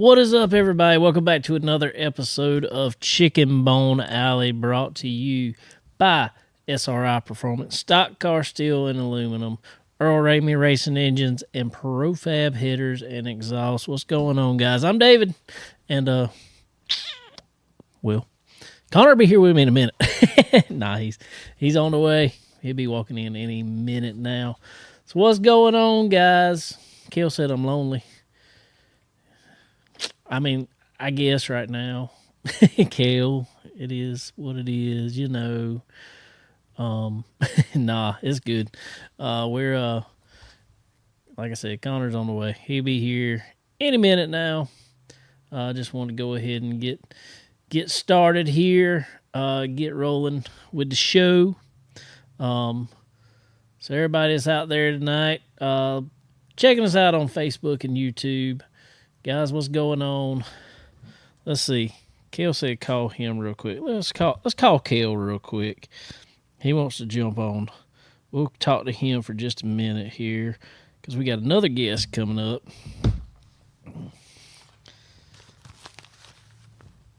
What is up, everybody? Welcome back to another episode of Chicken Bone Alley, brought to you by SRI Performance, Stock Car Steel and Aluminum, Earl Ramey Racing Engines, and Profab Headers and Exhaust. What's going on, guys? I'm David, and Will. Connor will be here with me in a minute. Nah, he's on the way. He'll be walking in any minute now. So what's going on, guys? Kel said I'm lonely. I mean, I guess right now, Kel, it is what it is, you know. Nah, it's good. We're like I said, Connor's on the way. He'll be here any minute now. I just want to go ahead and get started here. Get rolling with the show. So everybody that's out there tonight, checking us out on Facebook and YouTube. Guys, what's going on? Let's see. Kel said call him real quick. Let's call Kel real quick. He wants to jump on. We'll talk to him for just a minute here because we got another guest coming up.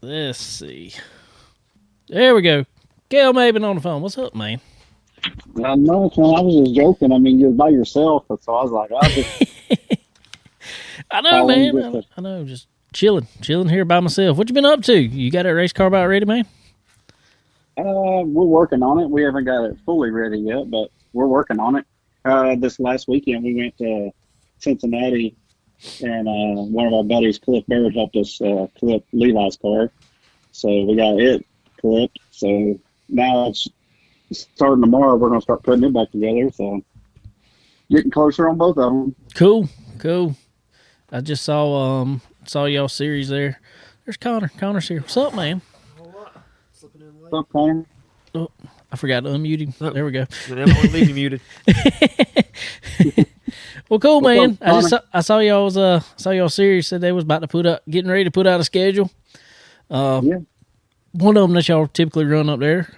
Let's see. There we go. Kel Maben on the phone. What's up, man? No, man, I was just joking. I mean, you're by yourself, so I was like, I'll just... I know, man. I know, just chilling here by myself. What you been up to? You got that race car about ready, man? We're working on it. We haven't got it fully ready yet, but we're working on it. This last weekend, we went to Cincinnati, and one of our buddies, Cliff Baird, helped us clip Levi's car. So we got it clipped. So now it's starting tomorrow. We're going to start putting it back together. So getting closer on both of them. Cool. I just saw y'all series there. There's Connor. Connor's here. What's up, man? What's up, Connor? Oh, I forgot to unmute him. Oh, there we go. Everyone leave you muted. Well, cool, man. What's up, I saw y'all series. Said they was about to getting ready to put out a schedule. Yeah. One of them that y'all typically run up there.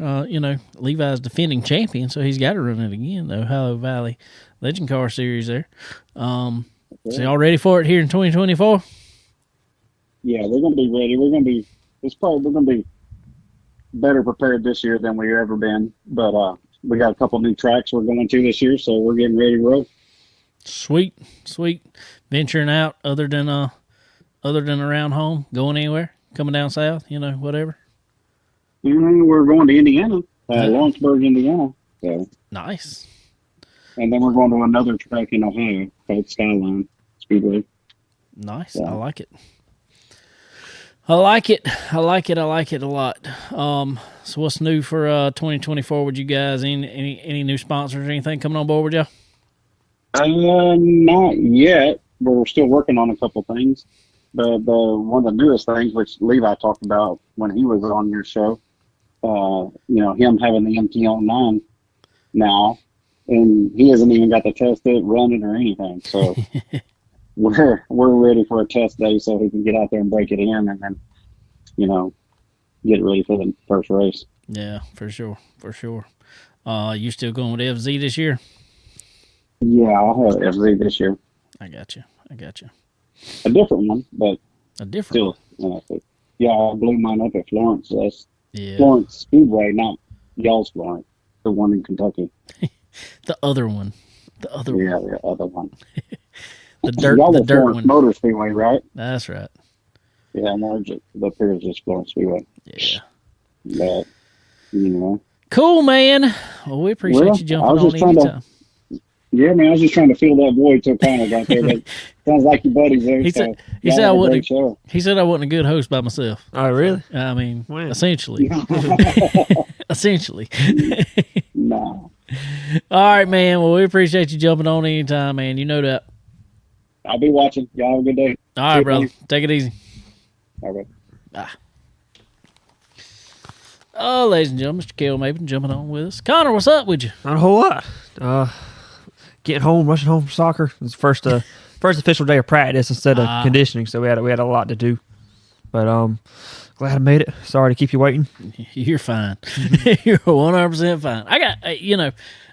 Levi's defending champion, so he's got to run it again. The Ohio Valley Legend Car Series there. So y'all ready for it here in 2024? Yeah, we're gonna be ready. We're gonna be better prepared this year than we've ever been. But we got a couple new tracks we're going to this year, so we're getting ready to roll. Sweet. Venturing out other than around home, going anywhere, coming down south, whatever. We're going to Indiana, Lawrenceburg, Indiana. So. Nice. And then we're going to another track in Ohio called Skyline Speedway. Nice. Yeah. I like it a lot. So what's new for 2024 with you guys? Any new sponsors or anything coming on board with y'all? Not yet, but we're still working on a couple things. The one of the newest things, which Levi talked about when he was on your show, him having the MT-09 now. And he hasn't even got to test it, run it, or anything. So we're ready for a test day so he can get out there and break it in and then, get ready for the first race. Yeah, for sure. You still going with FZ this year? Yeah, I'll have FZ this year. I got you. A different one, but still. Yeah, I blew mine up at Florence. That's yeah. Florence Speedway, not y'all's Florence, the one in Kentucky. The other one. The other one. the dirt one. Motor Speedway, right? That's right. Yeah, the pier is just Florence Speedway. Yeah. But, Cool, man. Well, we appreciate you jumping on anytime. Yeah, man, I was just trying to fill that void till Connor got there. But sounds like your buddies there. He said I wasn't a good host by myself. Oh, really? I mean, when? Essentially. Essentially. No. All right, man. Well, we appreciate you jumping on anytime, man. You know that. I'll be watching. Y'all have a good day. All right, brother. Take it easy. All right. Bye. Oh, ladies and gentlemen, Mr. Kel Maben jumping on with us. Connor, what's up with you? Not a whole lot. Getting home, rushing home from soccer. It was first official day of practice instead of conditioning, so we had a lot to do. But glad I made it. Sorry to keep you waiting. You're fine. You're 100% fine. I got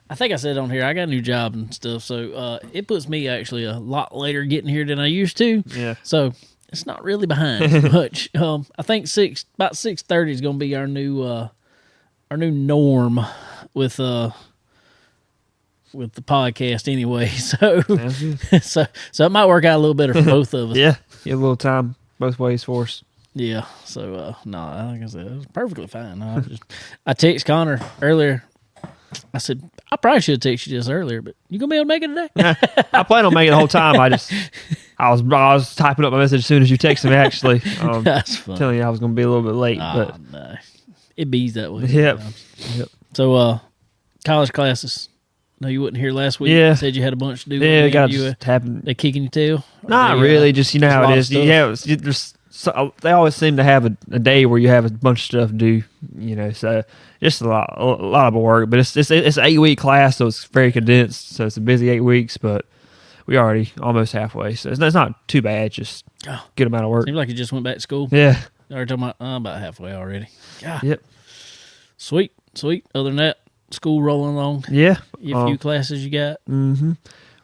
I think I said on here I got a new job and stuff, so it puts me actually a lot later getting here than I used to. Yeah. So it's not really behind much. I think about 6:30 is going to be our new norm with the podcast anyway. So so it might work out a little better for both of us. Yeah, get a little time both ways for us. Yeah. So no, like I said, it was perfectly fine. I texted Connor earlier. I said, I probably should have texted you this earlier, but you gonna be able to make it today? I plan on making it the whole time. I was typing up my message as soon as you texted me. Actually, That's fun. telling you I was gonna be a little bit late, but no. It bees that way. Yep. So college classes. No, you wasn't here last week. Yeah. You said you had a bunch to do. yeah, it got to happen. They kicking you tail? Not really. Just you know how it is. They always seem to have a day where you have a bunch of stuff to do. You know, so just a lot of work. But it's an 8-week class, so it's very condensed. So it's a busy 8 weeks, but we already almost halfway. So it's not too bad. Just good amount of work. Seems like you just went back to school. Yeah. Or talking about halfway already. God. Yep. Sweet. Other than that, school rolling along. Yeah. A few classes you got. Mm-hmm.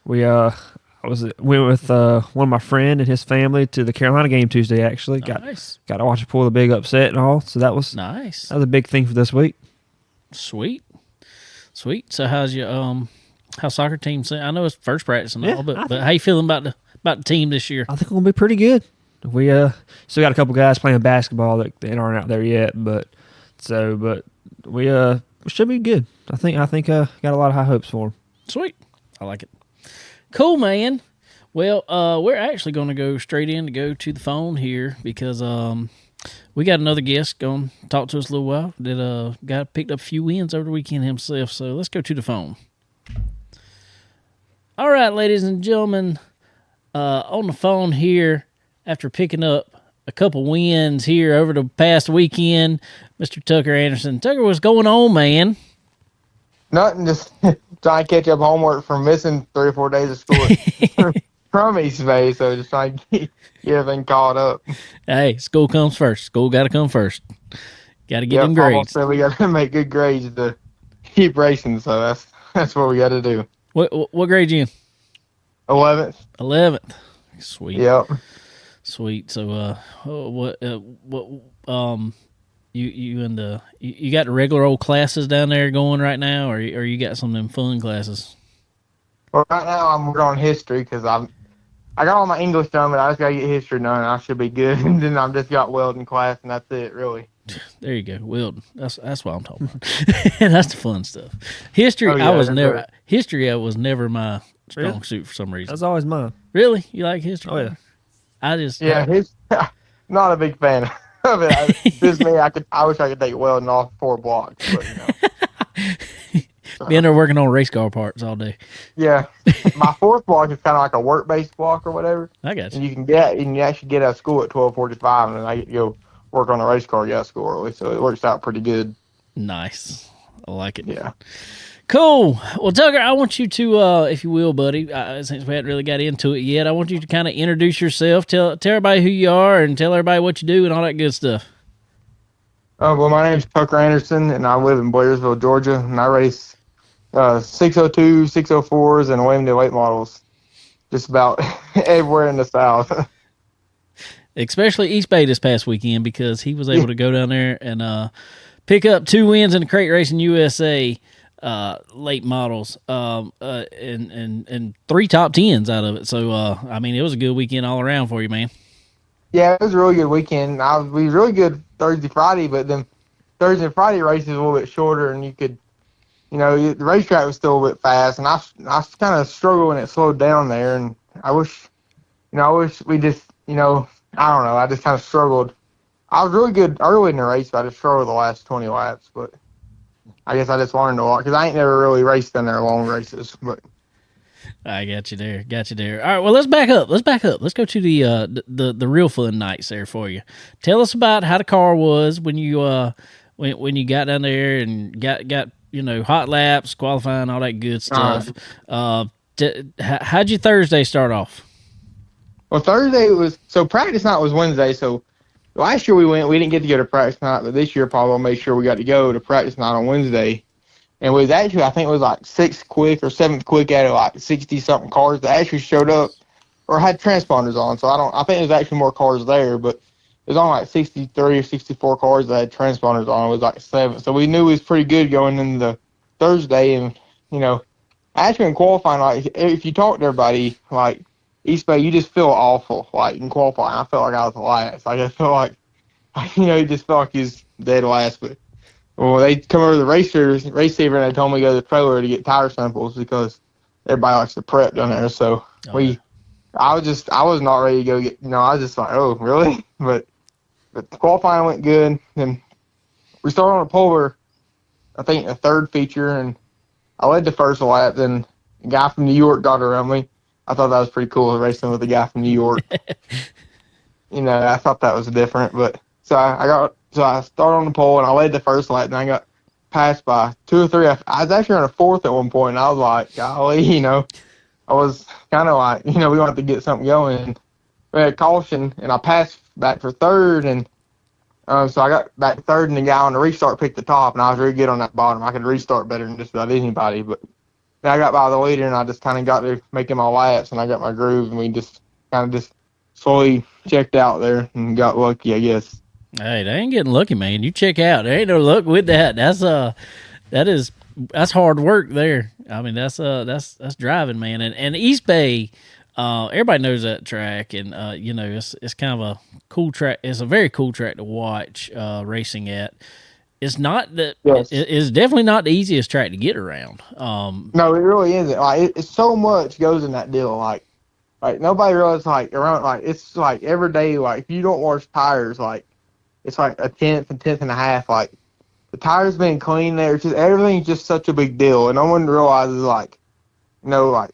We went with one of my friend and his family to the Carolina game Tuesday. Actually, Nice. got to watch it pull the big upset and all. So that was Nice. That was a big thing for this week. Sweet. So how's your how's soccer team? I know it's first practice and all, but how you feeling about the team this year? I think we're gonna be pretty good. We still got a couple guys playing basketball that aren't out there yet, but we should be good. I think got a lot of high hopes for them. Sweet. I like it. Cool, man. Well, we're actually going to go straight in to go to the phone here because we got another guest going to talk to us a little while that picked up a few wins over the weekend himself. So let's go to the phone. All right, ladies and gentlemen, on the phone here after picking up a couple wins here over the past weekend, Mr. Tucker Anderson. Tucker, what's going on, man? Nothing, just trying to catch up homework from missing 3 or 4 days of school from East Bay, so just trying to get everything caught up. Hey, school comes first. School got to come first. Got to get them grades. So we got to make good grades to keep racing, so that's what we got to do. What grade you in? 11th. 11th. Sweet. Yep. Sweet. So, you got the regular old classes down there going right now, or you got some of them fun classes? Well, right now I'm working on history because I got all my English done, but I just got to get history done, and I should be good. And then I've just got welding class, and that's it, really. There you go, welding. That's what I'm talking about. That's the fun stuff. History, History was never my strong suit for some reason. That's always mine. Really, you like history? Oh yeah. Not a big fan of it. Just me. I wish I could take welding off 4 blocks, but being there working on race car parts all day. Yeah, my 4th block is kind of like a work-based block or whatever. I got you. And you actually get out of school at 12:45, and then I get to go work on a race car. Get out of school early, so it works out pretty good. Nice. I like it. Yeah. Cool. Well, Tucker, I want you to, if you will, buddy, since we hadn't really got into it yet, I want you to kind of introduce yourself, tell everybody who you are, and tell everybody what you do and all that good stuff. Well, my name's Tucker Anderson, and I live in Blairsville, Georgia, and I race 602, 604s, and William weight models just about everywhere in the South. Especially East Bay this past weekend because he was able to go down there and pick up 2 wins in the Crate Racing USA late models and 3 top 10s out of it. So, I mean, it was a good weekend all around for you, man. Yeah, it was a really good weekend. We was really good Thursday, Friday, but then Thursday and Friday races a little bit shorter, and you could, the racetrack was still a bit fast, and I kind of struggled when it slowed down there, and I wish we just, I don't know, I just kind of struggled. I was really good early in the race, but I just struggled the last 20 laps, but I guess I just learned a lot because I ain't never really raced in their long races, but. I got you there. All right, well, let's back up. Let's go to the real fun nights there for you. Tell us about how the car was when you when you got down there and got hot laps, qualifying, all that good stuff. How'd your Thursday start off? Well, Thursday practice night was Wednesday. So last year we didn't get to go to practice night, but this year probably will make sure we got to go to practice night on Wednesday. And it was actually, I think it was like 6th quick or 7th quick out of like 60-something cars that actually showed up or had transponders on. So I think there's actually more cars there, but it was on like 63 or 64 cars that had transponders on. It was like 7. So we knew it was pretty good going into Thursday. And, actually in qualifying, like, if you talk to everybody, like, East Bay, you just feel awful. Like, in qualifying, I felt like I was last. Like, I felt like, you just felt like you was dead last. But, well, they come over to the race receiver, and they told me to go to the trailer to get tire samples because everybody likes to prep down there. So, I was not ready to go get, I was just like, oh, really? But the qualifying went good. And we started on a pole, I think, the third feature, and I led the first lap. Then a guy from New York got around me. I thought that was pretty cool, racing with a guy from New York. I thought that was different. But so I started on the pole, and I led the first lap, and I got passed by 2 or 3. I was actually on a fourth at one point, and I was like, golly, I was kind of like, we wanted to get something going. We had caution, and I passed back for third, and so I got back third, and the guy on the restart picked the top, and I was really good on that bottom. I could restart better than just about anybody, but then I got by the leader, and I just kind of got to making my laps, and I got my groove, and we just kind of just slowly checked out there and got lucky, I guess. Hey, they ain't getting lucky, man. You check out. There ain't no luck with that. That's hard work there. I mean, that's driving, man. And East Bay, everybody knows that track, and it's kind of a cool track. It's a very cool track to watch racing at. It's not that. Yes. It's definitely not the easiest track to get around. No, it really isn't. Like, it's so much goes in that deal. Like nobody realizes, like, around, like, it's like every day. Like, if you don't wash tires, like, it's like a tenth and a half. Like, the tires being clean there, just everything's just such a big deal, and no one realizes, like, like,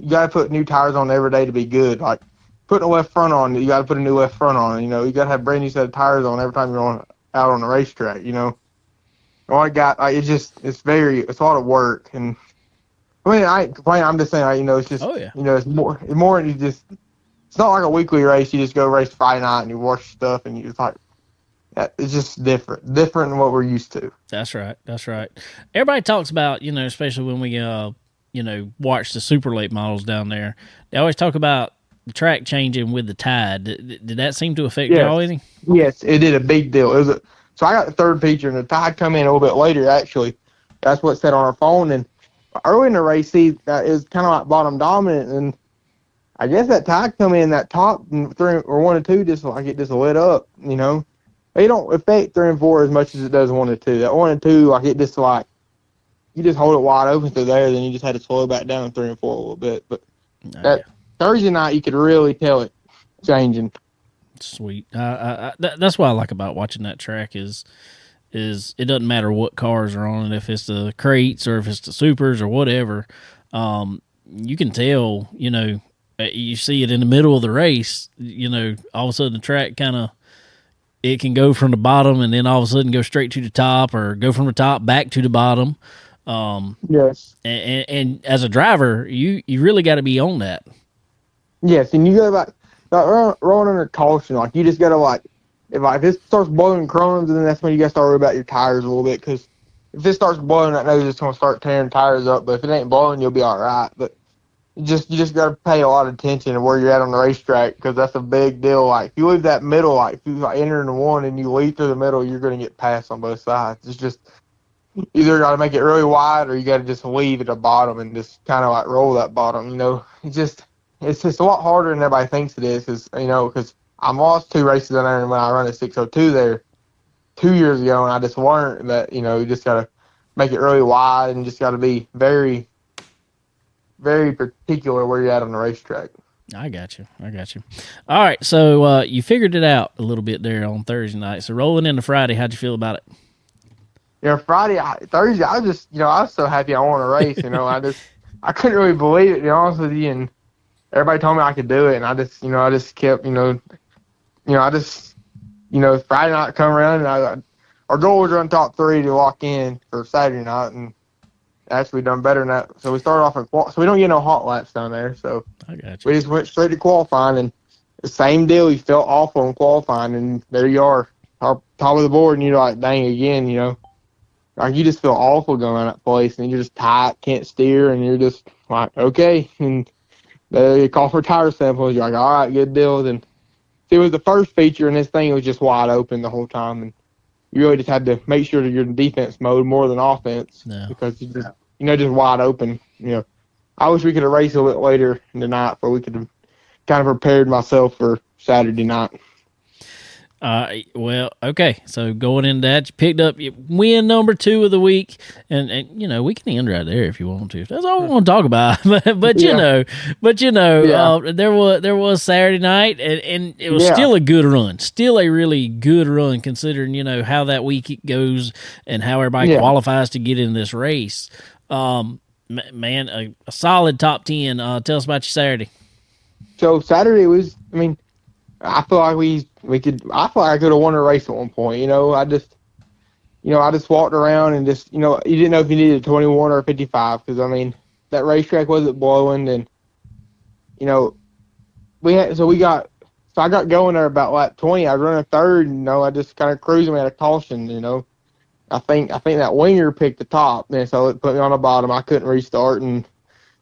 you gotta put new tires on every day to be good. Like, putting a left front on, you gotta put a new left front on. You gotta have brand new set of tires on every time you're out on the racetrack. It's a lot of work, and I mean, I ain't complaining. I'm just saying, like, it's just, it's more than it's not like a weekly race. You just go race Friday night and you wash stuff, and you just like, it's just different than what we're used to. That's right. Everybody talks about, especially when we, watch the super late models down there. They always talk about the track changing with the tide. Did that seem to affect y'all any? Yes, it did a big deal. So I got the third feature, and the tide come in a little bit later, actually. That's what said on our phone. And early in the race, it was kind of like bottom dominant, and I guess that tide come in, that top 3 or 1 and 2, just like it just lit up, They don't affect 3 and 4 as much as it does 1 and 2. That 1 and 2, like, it just, like, you just hold it wide open through there, then you just had to slow back down 3 and 4 a little bit. But that Thursday night, you could really tell it changing. Sweet. That's what I like about watching that track is it doesn't matter what cars are on it, if it's the crates or if it's the supers or whatever. You can tell, you see it in the middle of the race, all of a sudden the track it can go from the bottom and then all of a sudden go straight to the top, or go from the top back to the bottom. Yes. And as a driver, you really got to be on that. Yes, and you got to rolling under caution. Like, you just got to, like, if it starts blowing chromes, then that's when you got to start worrying about your tires a little bit, because if it starts blowing, that knows it's going to start tearing tires up. But if it ain't blowing, you'll be all right. But you just got to pay a lot of attention to where you're at on the racetrack, because that's a big deal. Like, if you leave that middle, like, if you enter into one and you lead through the middle, you're going to get passed on both sides. It's just either got to make it really wide, or you got to just leave at the bottom and just kind of like roll that bottom. It's just a lot harder than everybody thinks it is, because I lost 2 races in there, and when I run a 602 there 2 years ago, and I just learned that, you just got to make it really wide and just got to be very, very particular where you're at on the racetrack. I got you. All right, so you figured it out a little bit there on Thursday night. So rolling into Friday, how'd you feel about it? Thursday, I was just, I was so happy I won a race. I couldn't really believe it, to be honest with you. And everybody told me I could do it, and I just kept, Friday night come around, and our goal was run top 3 to lock in for Saturday night, and actually done better than that. So we started off so we don't get no hot laps down there. So I got you. We just went straight to qualifying, and the same deal. You felt awful in qualifying, and there you are, top of the board, and you're like, dang, again, like, you just feel awful going around that place, and you're just tight, can't steer, and you're just like, okay. And They call for tire samples. You're like, all right, good deal. And it was the first feature, and this thing was just wide open the whole time. And you really just had to make sure that you're in defense mode more than offense because you just wide open. I wish we could have raced a little bit later in the night, but we could have kind of prepared myself for Saturday night. Well, okay. So going into that, you picked up win number 2 of the week, and we can end right there if you want to. That's all we want to talk about. but there was Saturday night, and it was still a good run, still a really good run considering how that week goes and how everybody qualifies to get in this race. Man, a solid top 10. Tell us about your Saturday. So Saturday was, I feel like I feel like I could have won a race at one point. I just walked around and just, you didn't know if you needed a 21 or a 55 because, that racetrack wasn't blowing. And, I got going there about like 20. I was running third, and, I just kind of cruising. We had a caution, I think that winger picked the top, and so it put me on the bottom. I couldn't restart, and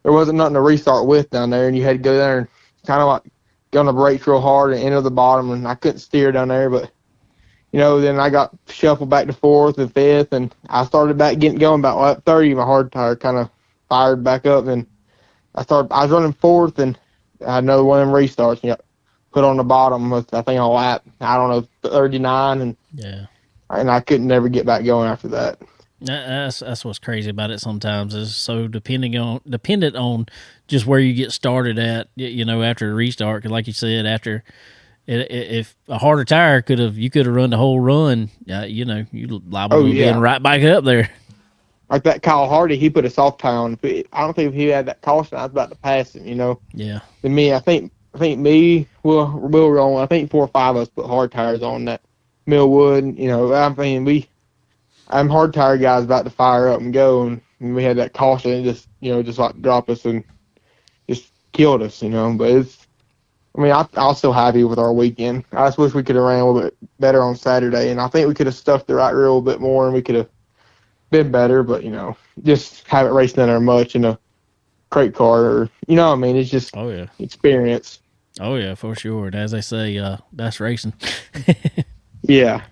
there wasn't nothing to restart with down there, and you had to go there and kind of like go on the brakes real hard and enter the bottom, and I couldn't steer down there. But, then I got shuffled back to 4th and 5th, and I started back getting going about lap 30. My hard tire kind of fired back up, and I was running 4th, and I had another one of them restarts, and got put on the bottom with, I think, on lap, 39, and I couldn't never get back going after that. That's what's crazy about it sometimes is so dependent on just where you get started at, after a restart. Cause like you said, after if a harder tire you could have run the whole run, you liable to be right back up there. Like that Kyle Hardy, he put a soft tire on. I don't think if he had that caution, I was about to pass him, Yeah. And me, I think me, Will Rowan, I think 4 or 5 of us put hard tires on that Millwood. I'm hard tire guys about to fire up and go, and we had that caution and just like drop us and just killed us, But I was still happy with our weekend. I just wish we could have ran a little bit better on Saturday, and I think we could have stuffed the right rear a little bit more, and we could have been better. But just haven't raced in there much in a crate car, or it's just experience. Oh yeah, for sure. And as they say, that's racing. Yeah.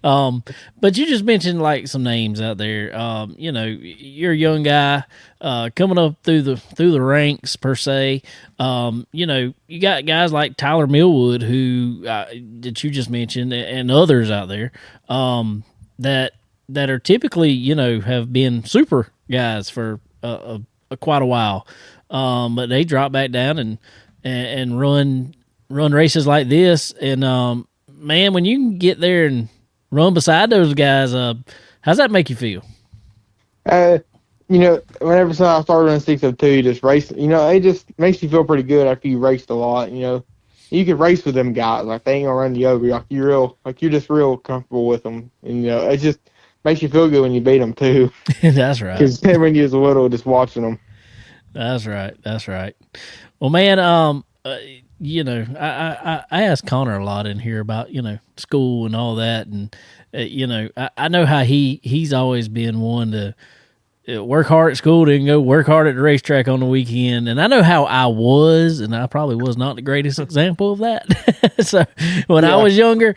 But you just mentioned like some names out there. You're a young guy, coming up through the ranks per se. You got guys like Tyler Millwood who that you just mentioned, and others out there that are typically have been super guys for quite a while, but they drop back down and run races like this. And man, when you can get there and run beside those guys, how's that make you feel? Whenever I started running 602, just racing, it just makes you feel pretty good after you raced a lot. You can race with them guys, like they ain't gonna run you over. You're just real comfortable with them, and it just makes you feel good when you beat them too. That's right. Because when you was little, just watching them. That's right. Well, man, I ask Connor a lot in here about, school and all that. And, I know how he's always been one to work hard at school, then go work hard at the racetrack on the weekend. And I know how I was, and I probably was not the greatest example of that. So when I was younger,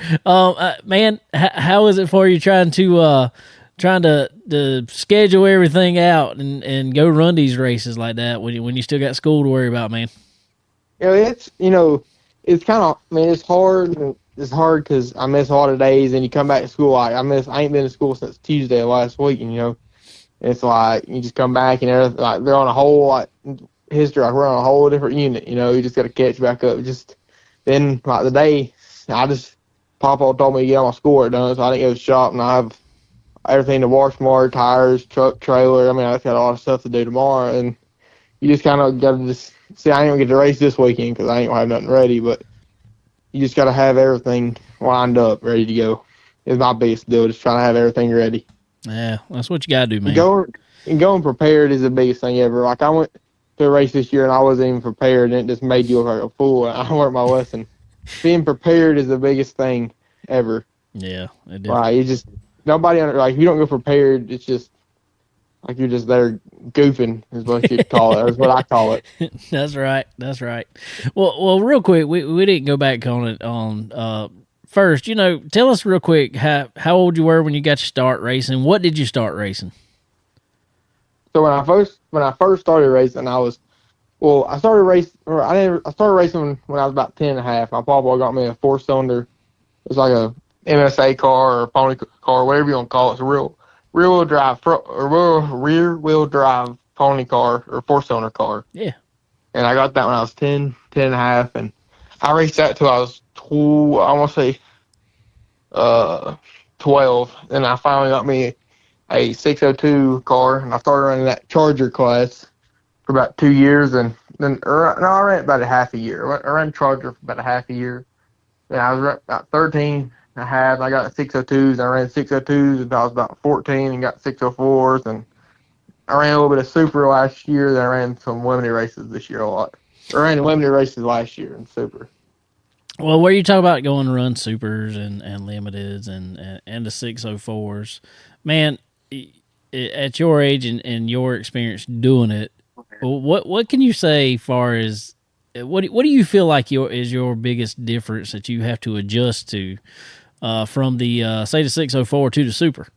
man, how is it for you trying to schedule everything out and go run these races like that when you still got school to worry about, man? It's kind of, it's hard. It's hard because I miss a lot of days, and you come back to school. I ain't been to school since Tuesday last week, and it's like you just come back and they're on a whole history. Like we're on a whole different unit. You just got to catch back up. Just then, like the day, Papa told me to get all my schoolwork done, so I didn't go to the shop, and I have everything to wash tomorrow: tires, truck, trailer. I've got a lot of stuff to do tomorrow, and you just kind of got to just. See, I ain't going to get to race this weekend because I ain't going to have nothing ready, but you just got to have everything lined up, ready to go. It's my biggest deal, just trying to have everything ready. Yeah, that's what you got to do, man. Going prepared is the biggest thing ever. Like, I went to a race this year, and I wasn't even prepared, and it just made you look like a fool. I learned my lesson. Being prepared is the biggest thing ever. Yeah, it did. Like, you just, nobody, like, if you don't go prepared, it's just, Like you're just there goofing is what you'd call it. That's what I call it. That's right. That's right. Well, real quick, we didn't go back on it first. Tell us real quick how old you were when you got your start racing. What did you start racing? So when I first started racing, I started racing when I was about 10 and a half. My papa got me a 4-cylinder. It's like a MSA car or a pony car, whatever you want to call it. It's a rear wheel drive pony car or 4-cylinder car. Yeah. And I got that when I was 10 and a half, and I raced that till I was 12. And I finally got me a 602 car, and I started running that Charger class for about 2 years, and then I ran it about a half a year. I ran Charger for about a half a year. Then I was about 13 and a half. I got 602s, and I ran 602s until I was about 14 and got 604s, and I ran a little bit of Super last year. Then I ran some limited races this year a lot. I ran limited races last year in Super. Well, where you talk about going to run Supers and limiteds and the 604s, man, at your age and your experience doing it, what can you say far as what do you feel like is your biggest difference that you have to adjust to from the say the 604 to the Super?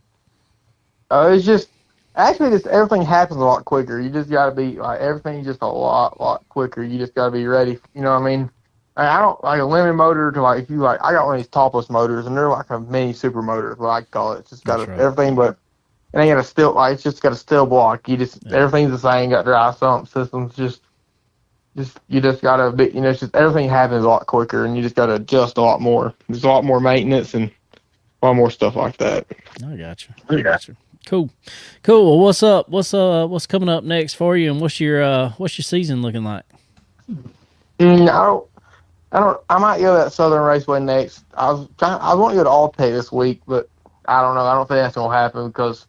It's just everything happens a lot quicker. You just got to be like everything's just a lot quicker. You just got to be ready. You know what I mean? I don't like a limited motor to like if you like. I got one of these topless motors, and they're like a mini super motor, is what I call it. It's just got everything, but it ain't got a still. Like it's just got a still block. Everything's the same. Got drive sump systems. You just gotta be. It's just everything happens a lot quicker, and you just gotta adjust a lot more. There's a lot more maintenance and a lot more stuff like that. I got you. Cool. Well, what's up? What's coming up next for you, and what's your season looking like? I might go to that Southern Raceway next. I want to go to Alltech this week, but I don't know. I don't think that's gonna happen because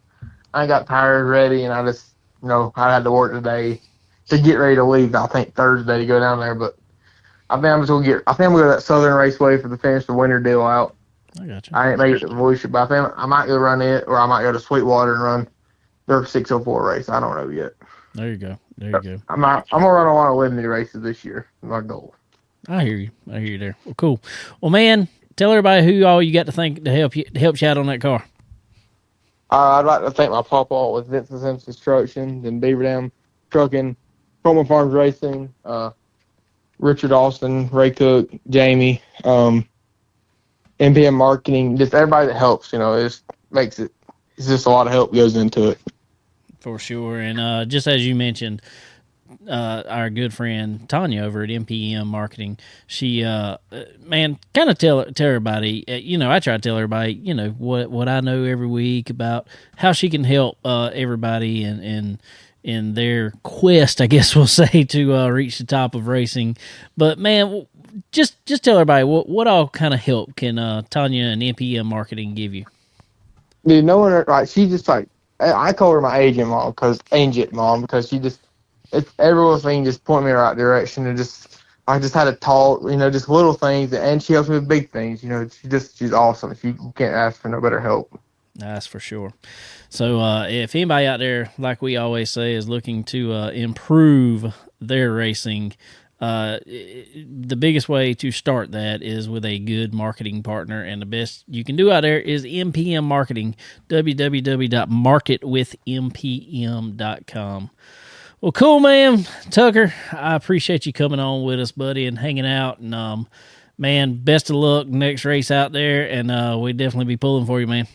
I ain't got tires ready, and I just I had to work today to get ready to leave. I think Thursday to go down there, but I think I'm gonna go to that Southern Raceway to finish the winter deal out. I got you. I ain't made it to Volusia, but I think I might go run it, or I might go to Sweetwater and run their 604 race. I don't know yet. There you go. I'm gonna run a lot of limited races this year. My goal. I hear you there. Well, cool. Well, man, tell everybody who all you got to thank to help you out on that car. I'd like to thank my papa with Vincent Sims Construction and Beaver Dam Trucking, Coleman Farms Racing, Richard Austin, Ray Cook, Jamie, NPM Marketing, just everybody that helps. It makes it. It's just a lot of help goes into it. For sure, and just as you mentioned. Our good friend Tanya over at MPM Marketing, she, man, kind of tell everybody, I try to tell everybody, what I know every week about how she can help everybody in their quest, I guess we'll say, to reach the top of racing. But man, just tell everybody what all kind of help can Tanya and MPM Marketing give you. Dude, no one like she just like I call her my agent mom because she just. It's every little thing just point me in the right direction, and I just had to talk, just little things, and she helps me with big things. She's awesome. You can't ask for no better help. That's for sure. So if anybody out there, like we always say, is looking to improve their racing, the biggest way to start that is with a good marketing partner, and the best you can do out there is MPM Marketing, www.marketwithmpm.com. Well, cool, man. Tucker, I appreciate you coming on with us, buddy, and hanging out. And, man, best of luck next race out there, and we'll definitely be pulling for you, man.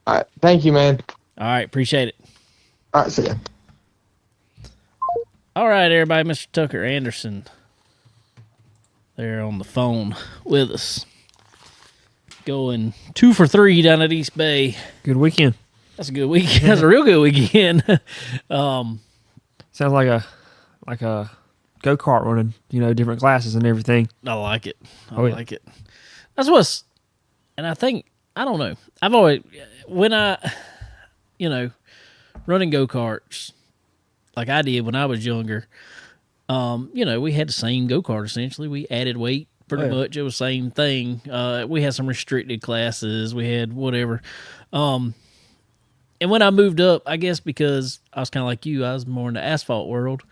All right. Thank you, man. All right. Appreciate it. All right. See ya. All right, everybody. Mr. Tucker Anderson there on the phone with us. Going 2 for 3 down at East Bay. Good weekend. That's a good weekend. That's a real good weekend. Sounds like a go-kart running, different classes and everything. I like it. I yeah. like it. That's what's, and I think, I don't know. I've always, when I, running go-karts, like I did when I was younger, we had the same go-kart essentially. We added weight pretty much. It was the same thing. We had some restricted classes. We had whatever. And when I moved up, I guess because I was kind of like you, I was more in the asphalt world.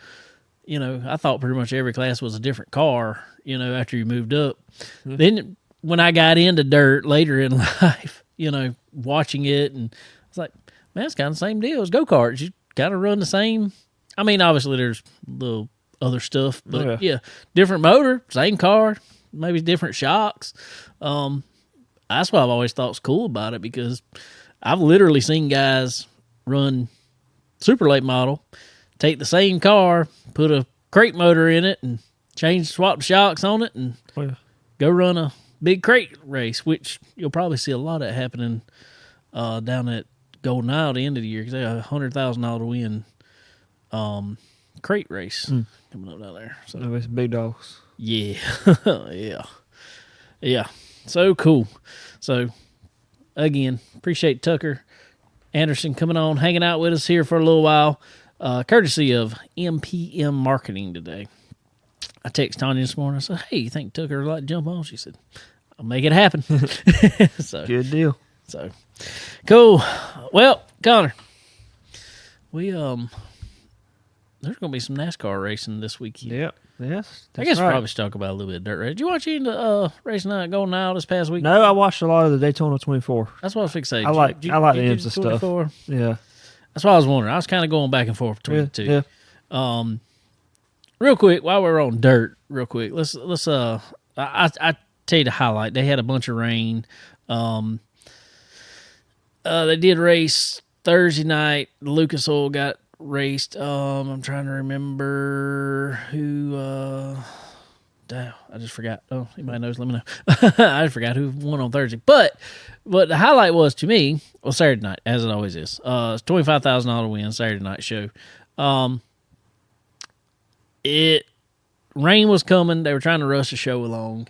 I thought pretty much every class was a different car, after you moved up. Mm-hmm. Then when I got into dirt later in life, watching it, and I was like, man, it's kind of the same deal as go-karts. You kind of run the same. I mean, obviously there's little other stuff, but yeah, different motor, same car, maybe different shocks. That's what I've always thought was cool about it, because I've literally seen guys run super late model, take the same car, put a crate motor in it, and swap the shocks on it, and go run a big crate race, which you'll probably see a lot of it happening down at Golden Isle at the end of the year, because they have a $100,000 to win crate race coming up down there. So it's big dogs. Yeah, yeah. So cool. So again, appreciate Tucker Anderson coming on, hanging out with us here for a little while, courtesy of MPM Marketing today. I texted Tanya this morning. I said, hey, you think Tucker would like to jump on? She said, I'll make it happen. So good deal. So cool. Well, Connor, we there's going to be some NASCAR racing this weekend. Yep. Yes. I guess we'll probably should talk about a little bit of dirt race. Did you watch any of the racing night Golden Isle this past week? No, I watched a lot of the Daytona 24. That's what I was fixated. I like the IMSA stuff. Yeah. That's what I was wondering. I was kind of going back and forth between the two. Yeah. Real quick, while we're on dirt, let's I tell you the highlight. They had a bunch of rain. They did race Thursday night. Lucas Oil got raced. I'm trying to remember who. Damn, I just forgot. Oh, anybody knows? Let me know. I forgot who won on Thursday. But the highlight was, to me, Saturday night, as it always is. It's $25,000 win, Saturday night show. Rain was coming. They were trying to rush the show along,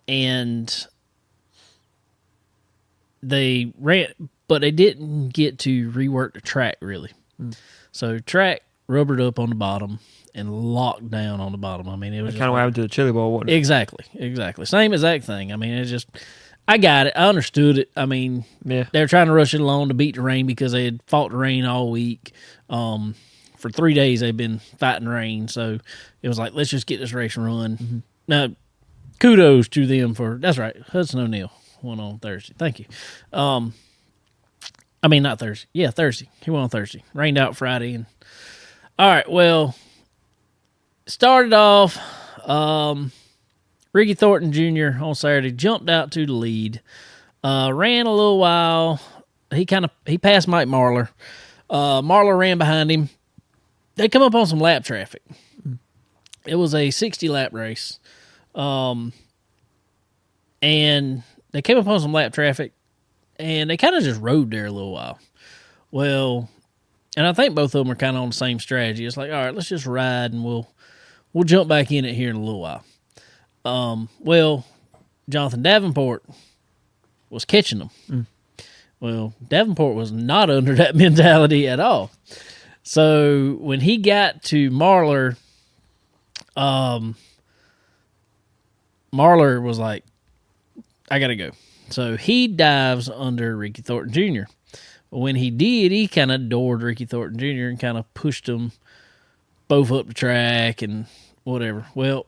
and they ran, but they didn't get to rework the track really. So track rubbered up on the bottom and locked down on the bottom. I mean, it was kind of what happened to the Chili Bowl, wasn't it? Exactly. Same exact thing. I mean, it's just, I got it. I understood it. I mean, they were trying to rush it along to beat the rain because they had fought the rain all week. For 3 days they've been fighting rain, so it was like, let's just get this race run. Mm-hmm. Now, kudos to them for, that's right, Hudson O'Neal won on Thursday. Thank you. I mean, not Thursday. Yeah, Thursday. He won on Thursday. Rained out Friday. And all right, well, started off, Ricky Thornton Jr. on Saturday jumped out to the lead, ran a little while. He passed Mike Marlar. Marlar ran behind him. They come up on some lap traffic. It was a 60-lap race. And they came up on some lap traffic, and they kind of just rode there a little while. Well, and I think both of them are kind of on the same strategy. It's like, all right, let's just ride, and we'll jump back in it here in a little while. Well, Jonathan Davenport was catching them. Well, Davenport was not under that mentality at all. So when he got to Marlar, Marlar was like, I got to go. So he dives under Ricky Thornton Jr. When he did, he kind of doored Ricky Thornton Jr. and kind of pushed them both up the track and whatever. Well,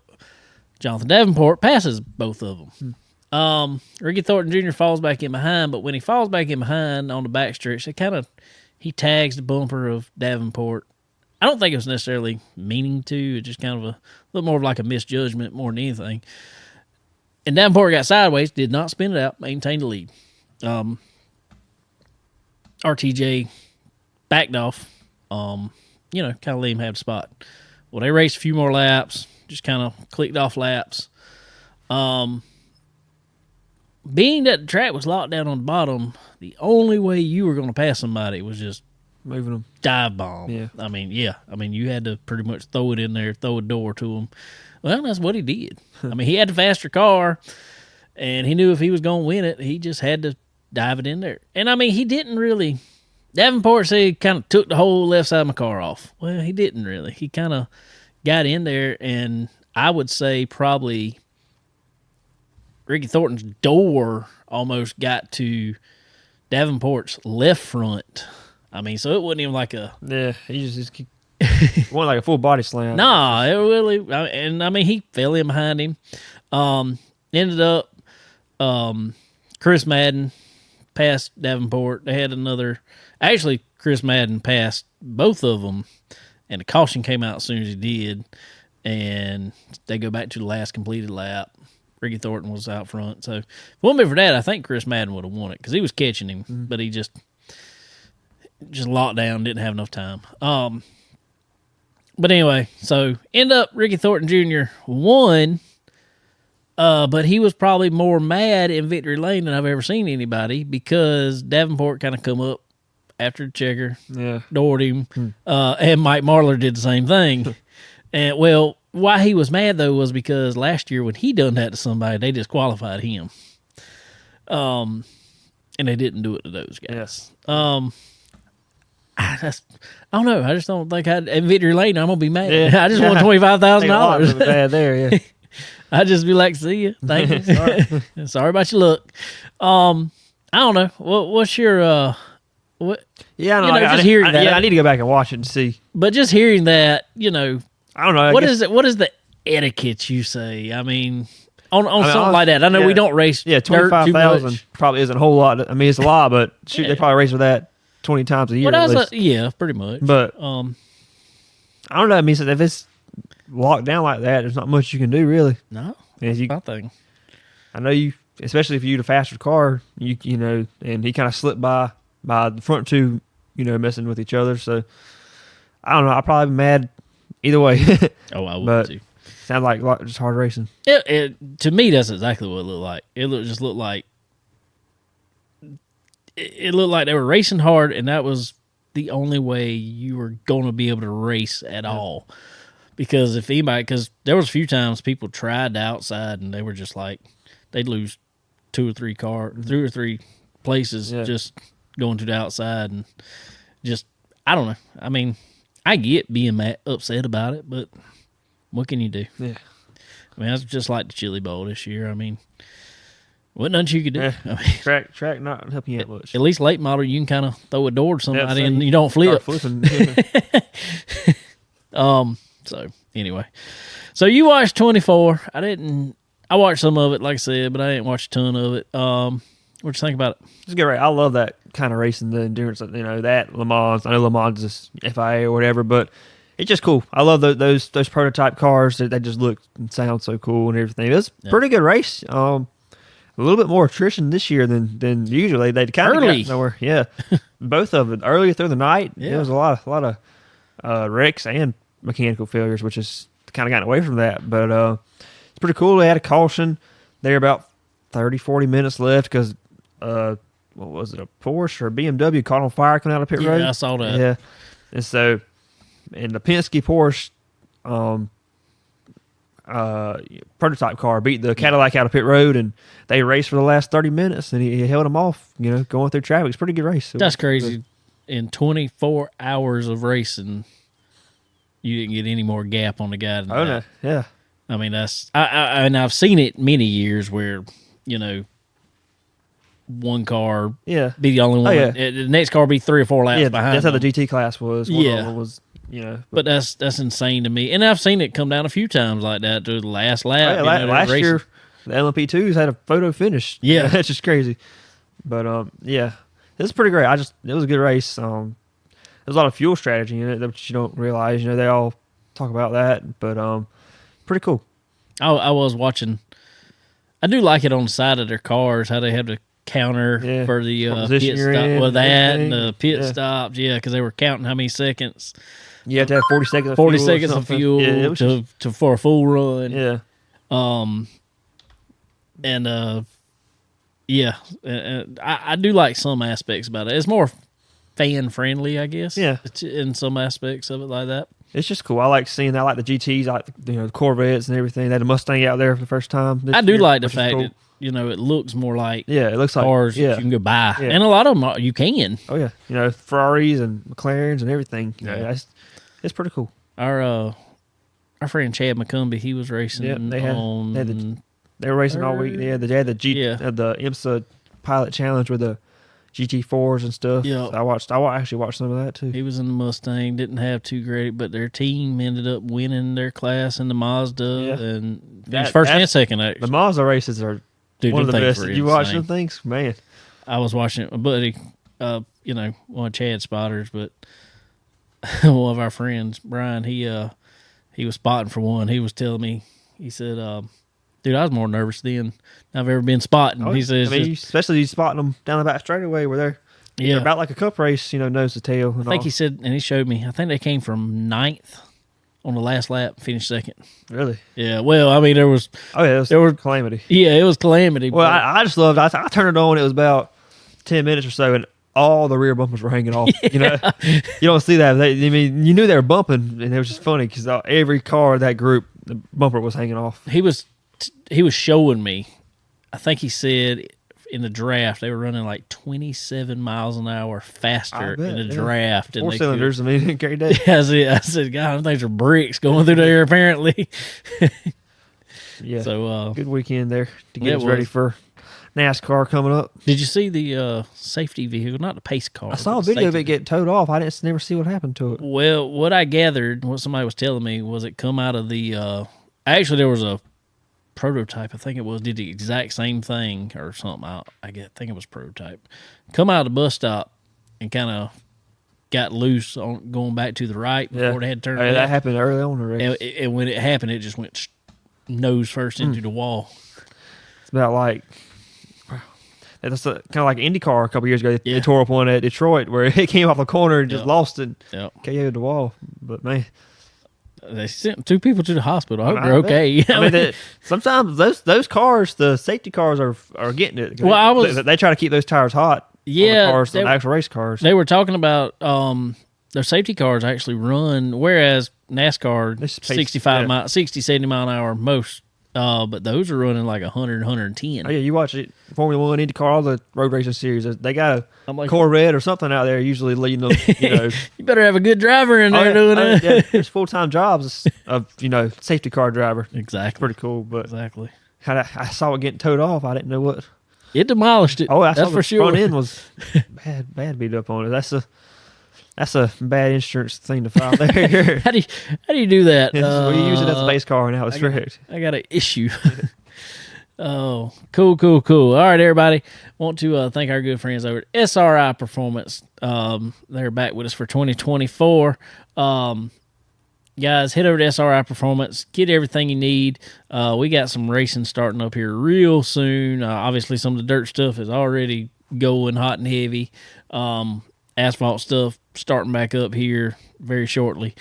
Jonathan Davenport passes both of them. Ricky Thornton Jr. falls back in behind, but when he falls back in behind on the backstretch, he tags the bumper of Davenport. I don't think it was necessarily meaning to. It's just kind of a little more of like a misjudgment more than anything. And Davenport got sideways, did not spin it out, maintained the lead. RTJ backed off, kind of let him have the spot. Well, they raced a few more laps, just kind of clicked off laps. Being that the track was locked down on the bottom, the only way you were going to pass somebody was just moving them, dive bomb. Yeah. I mean, you had to pretty much throw it in there, throw a door to him. Well, that's what he did. I mean, he had the faster car, and he knew if he was going to win it, he just had to dive it in there. And, I mean, he didn't really – Davenport said he kind of took the whole left side of my car off. Well, he didn't really. He kind of got in there, and I would say probably – Ricky Thornton's door almost got to Davenport's left front. I mean, so it wasn't even like a Yeah, he just wasn't like a full body slam. nah. It really, and I mean, he fell in behind him. Ended up, Chris Madden passed Davenport. They had another. Actually, Chris Madden passed both of them, and the caution came out as soon as he did, and they go back to the last completed lap. Ricky Thornton was out front, so if it wouldn't be for that, I think Chris Madden would have won it because he was catching him, but he just locked down, didn't have enough time. But anyway, so end up Ricky Thornton Jr. won, but he was probably more mad in victory lane than I've ever seen anybody because Davenport kind of come up after the checker, Yeah. doored him, and Mike Marlar did the same thing. And well, why he was mad though was because last year when he done that to somebody, they disqualified him. And they didn't do it to those guys. Yes. I don't know. I just don't think in victory lane I'm gonna be mad. Yeah. I just won $25,000. Bad there, yeah. I'd just be like, see you. Thank you. Sorry about your luck. I don't know. What's your what? Yeah, no, You know, just hearing that. Yeah, I need to go back and watch it and see. But just hearing that, you know, I don't know. what is it? What is the etiquette you say? I mean, on something honestly, like that. I know we yeah. don't race. Yeah, dirt too 25,000 much. probably isn't a whole lot. I mean, it's a lot, but shoot, Yeah. they probably race with that 20 times a year. But I at was least. yeah, pretty much. But I I don't know. I mean, if it's locked down like that, there's not much you can do really. no, And you, my thing. I know you, especially if you the faster car, you know, and he kind of slipped by the front two, you know, messing with each other. So I don't know. I'll probably be mad either way. Oh, I would But- too. Sounds like just hard racing. To me, that's exactly what it looked like. It looked like it looked like they were racing hard, and that was the only way you were going to be able to race at all. Because because there was a few times people tried the outside, and they were just like they'd lose two or three places Yeah. just going to the outside, and just I don't know. I mean, I get being upset about it, but what can you do? Yeah. I mean, that's just like the Chili Bowl this year. I mean, wasn't nothing you could do. Yeah. I mean, Track not helping you that much. at least late model, you can kind of throw a door to somebody so and you don't flip. Start flipping. So anyway, so you watched 24. I watched some of it, like I said, but I didn't watch a ton of it. What'd you think about it? It's good, right? I love that kind of racing, the endurance. You know, that Le Mans. I know Le Mans is FIA or whatever, but it's just cool. I love those prototype cars. They just look and sound so cool and everything. It was a pretty good race. A little bit more attrition this year than usually. They kind of Early. got nowhere. Yeah, both of it earlier through the night. Yeah. There was a lot of wrecks and mechanical failures, which is kind of gotten away from that. But it's pretty cool. They had a caution there about 30-40 minutes left because what was it, a Porsche or a BMW caught on fire coming out of pit road? Yeah, I saw that. Yeah, and so and the Penske Porsche prototype car beat the Cadillac out of pit road, and they raced for the last 30 minutes, and he held them off. You know, going through traffic. It's a pretty good race. That's crazy. In 24 hours of racing, you didn't get any more gap on the guy than Oh that. no, yeah, I mean, and I've seen it many years where, you know, one car yeah, be the only one. yeah. The next car be 3 or 4 laps yeah. behind. That's how the them. GT class was. One Yeah. of them was, you know, But that's insane to me. And I've seen it come down a few times like that to the last lap. yeah, you know, they're last racing. year the LMP2s had a photo finish. Yeah. That's just crazy. But yeah, it's pretty great. It was a good race. There's a lot of fuel strategy in it that you don't realize. You know, they all talk about that, but pretty cool. I was watching. I do like it on the side of their cars how they have the counter Yeah. for the What pit position you're stop. in Well, and that and the everything. pit Yeah. stops. Yeah, because they were counting how many seconds. You have to have 40 seconds of 40 fuel or seconds of something. fuel Yeah, it was to for a full run. yeah. Yeah, I do like some aspects about it. It's more fan friendly, I guess. Yeah. In some aspects of it like that. It's just cool. I like seeing that. I like the GTs, I like the Corvettes and everything. They had a Mustang out there for the first time. This I do year, like the which is fact cool. that it looks more like Yeah, it looks like cars Yeah. that you can go buy, Yeah. and a lot of them you can. Oh yeah, Ferraris and McLarens and everything. You know, Yeah. it's pretty cool. Our friend Chad McCumbee, he was racing Yep, they had the- They were racing all week. Yeah, they had the Yeah. the IMSA Pilot Challenge with the GT4s and stuff. Yep. I actually watched some of that too. He was in the Mustang, didn't have too great, but their team ended up winning their class in the Mazda and finished first and second. The Actually. Mazda races are one of the best. You watch them things, man. I was watching it, my buddy, one of Chad's spotters, but one of our friends, Brian, he was spotting for one. He was telling me, he said, dude, I was more nervous than I've ever been spotting. He says, especially you spotting them down the back straightaway where they're about like a cup race, nose to tail. And I think he said, and he showed me, I think they came from 9th on the last lap, finished second. Really? Yeah. Well, I mean, there was calamity. Yeah, it was calamity. Well, I just loved it. I turned it on. It was about 10 minutes or so, and all the rear bumpers were hanging off. Yeah. You don't see that. You knew they were bumping, and it was just funny because every car of that group, the bumper was hanging off. He was showing me. I think he said in the draft they were running like 27 miles an hour faster in the draft. 4 cylinders. Carry that. I said, God, things are bricks going through there apparently. Yeah. So good weekend there to get us ready for NASCAR coming up. Did you see the safety vehicle? Not the pace car. I saw a video of it get towed off. I didn't never see what happened to it. Well, what I gathered, what somebody was telling me, was it come out of the. Actually, there was a prototype. I think it was did the exact same thing or something. I think it was prototype. Come out of the bus stop and kind of got loose on going back to the right before they had turned. That happened early on the race. And when it happened, it just went nose first into the wall. It's about like. That's kind of like IndyCar a couple years ago. They tore up one at Detroit where it came off the corner and just lost it. KO'd the wall. But, man. They sent 2 people to the hospital. I hope they're okay. Sometimes those cars, the safety cars, are getting it. Well, they try to keep those tires hot. Yeah. On the actual race cars. They were talking about their safety cars actually run, whereas NASCAR, 60, 70 mile an hour most. But those are running like 100, 110. Oh, yeah, you watch it, Formula One, IndyCar, all the road racing series. They got a Corvette or something out there usually leading them. You better have a good driver in there doing it. Yeah, there's full-time jobs of, safety car driver. Exactly. It's pretty cool. But exactly. I saw it getting towed off. I didn't know what. It demolished it. Oh, that's for sure. Front end was bad beat up on it. That's a bad insurance thing to file there. How do you do that? We use it as a base car now. It's correct. I got an issue. Oh, cool. All right, everybody. Want to thank our good friends over at SRI Performance. They're back with us for 2024. Guys, head over to SRI Performance. Get everything you need. We got some racing starting up here real soon. Obviously, some of the dirt stuff is already going hot and heavy. Asphalt stuff starting back up here very shortly.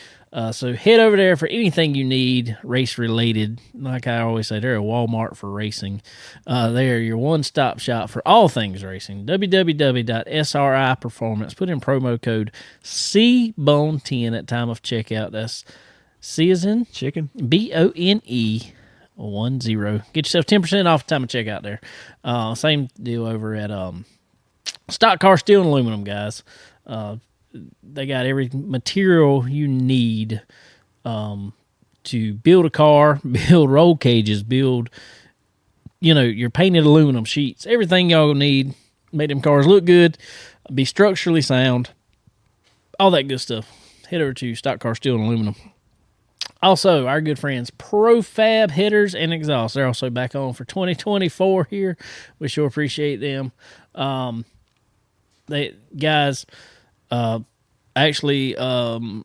So head over there for anything you need race related. Like I always say, they're a Walmart for racing. They're your one-stop shop for all things racing. www.SRI Performance. Put in promo code CBONE10 at time of checkout. That's C as in chicken. BONE 10. Get yourself 10% off the time of checkout there. Same deal over at Stock Car Steel and Aluminum, guys. They got every material you need to build a car, build roll cages, build, your painted aluminum sheets. Everything y'all need. Make them cars look good, be structurally sound, all that good stuff. Head over to Stock Car Steel and Aluminum. Also, our good friends ProFab Headers and Exhaust. They're also back on for 2024 here. We sure appreciate them. They guys, actually, Jordan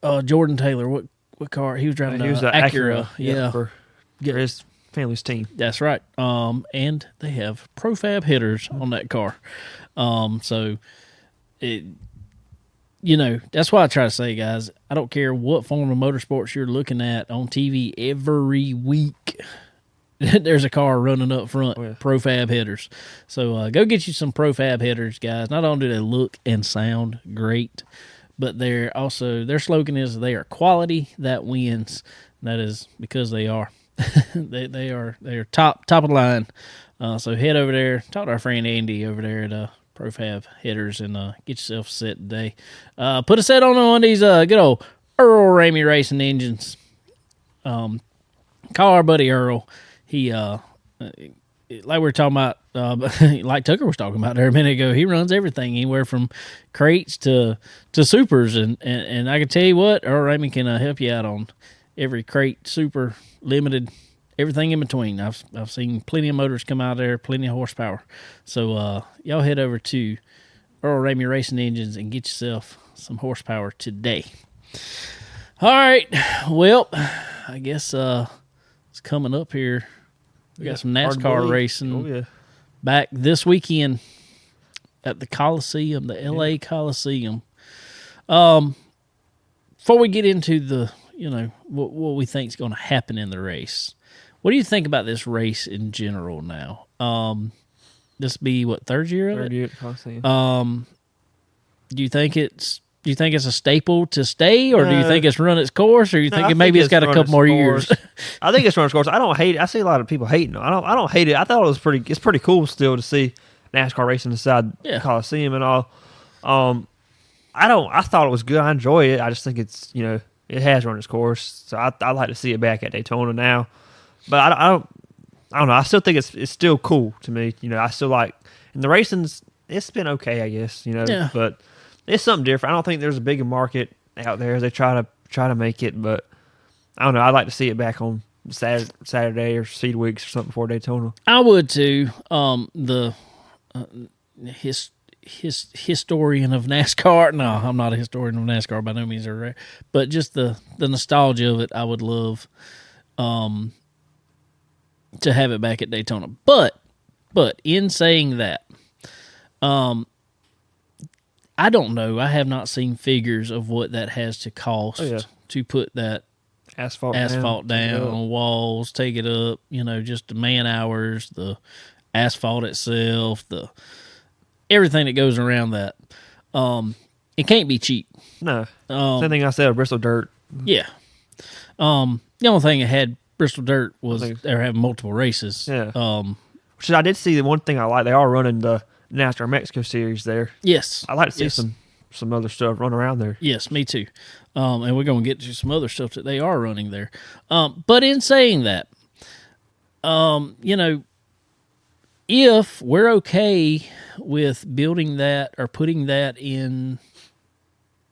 Taylor, what car he was driving? He was an Acura. Yeah, for his family's team. That's right. And they have ProFab headers on that car. So it, that's why I try to say, guys, I don't care what form of motorsports you're looking at on TV every week. There's a car running up front, ProFab headers. So go get you some ProFab headers, guys. Not only do they look and sound great, but their slogan is they are quality that wins. That is because they are. they are top of the line. So head over there, talk to our friend Andy over there at ProFab headers and get yourself a set today. Put a set on one of these good old Earl Ramey racing engines. Call our buddy Earl. He like we were talking about, like Tucker was talking about there a minute ago, he runs everything, anywhere from crates to supers, and I can tell you what, Earl Ramey can help you out on every crate, super, limited, everything in between. I've seen plenty of motors come out there, plenty of horsepower. So y'all head over to Earl Ramey Racing Engines and get yourself some horsepower today. All right, well, I guess it's coming up here. We got some NASCAR racing back this weekend at the Coliseum, the LA Coliseum. Before we get into the, what we think is going to happen in the race, what do you think about this race in general now? This be what, third year of it? Third year at the Coliseum. Do you think it's a staple to stay, or do you think it's run its course, or you think maybe it's got a couple more years? I think it's run its course. I don't hate it. I see a lot of people hating it. I don't hate it. I thought it's pretty cool still to see NASCAR racing inside the Coliseum and all. I thought it was good. I enjoy it. I just think it's, it has run its course. So I'd like to see it back at Daytona now. But I don't know. I still think it's still cool to me. I still like, and the racing's, it's been okay, I guess, but it's something different. I don't think there's a bigger market out there as they try to make it, but I don't know. I'd like to see it back on Saturday or Speed Weeks or something before Daytona. I would too. The historian of NASCAR. No, I'm not a historian of NASCAR by no means, but just the nostalgia of it. I would love to have it back at Daytona. But in saying that, I don't know. I have not seen figures of what that has to cost to put that asphalt down, walls, take it up, just the man hours, the asphalt itself, the everything that goes around that. It can't be cheap. No. Same thing I said of Bristol Dirt. Yeah. The only thing that had Bristol Dirt was they were having multiple races. Yeah. Which I did see the one thing I like. They are running the NASCAR Mexico Series there. Yes. I'd like to see some other stuff run around there. Yes, me too. And we're going to get to some other stuff that they are running there. But in saying that, if we're okay with building that or putting that in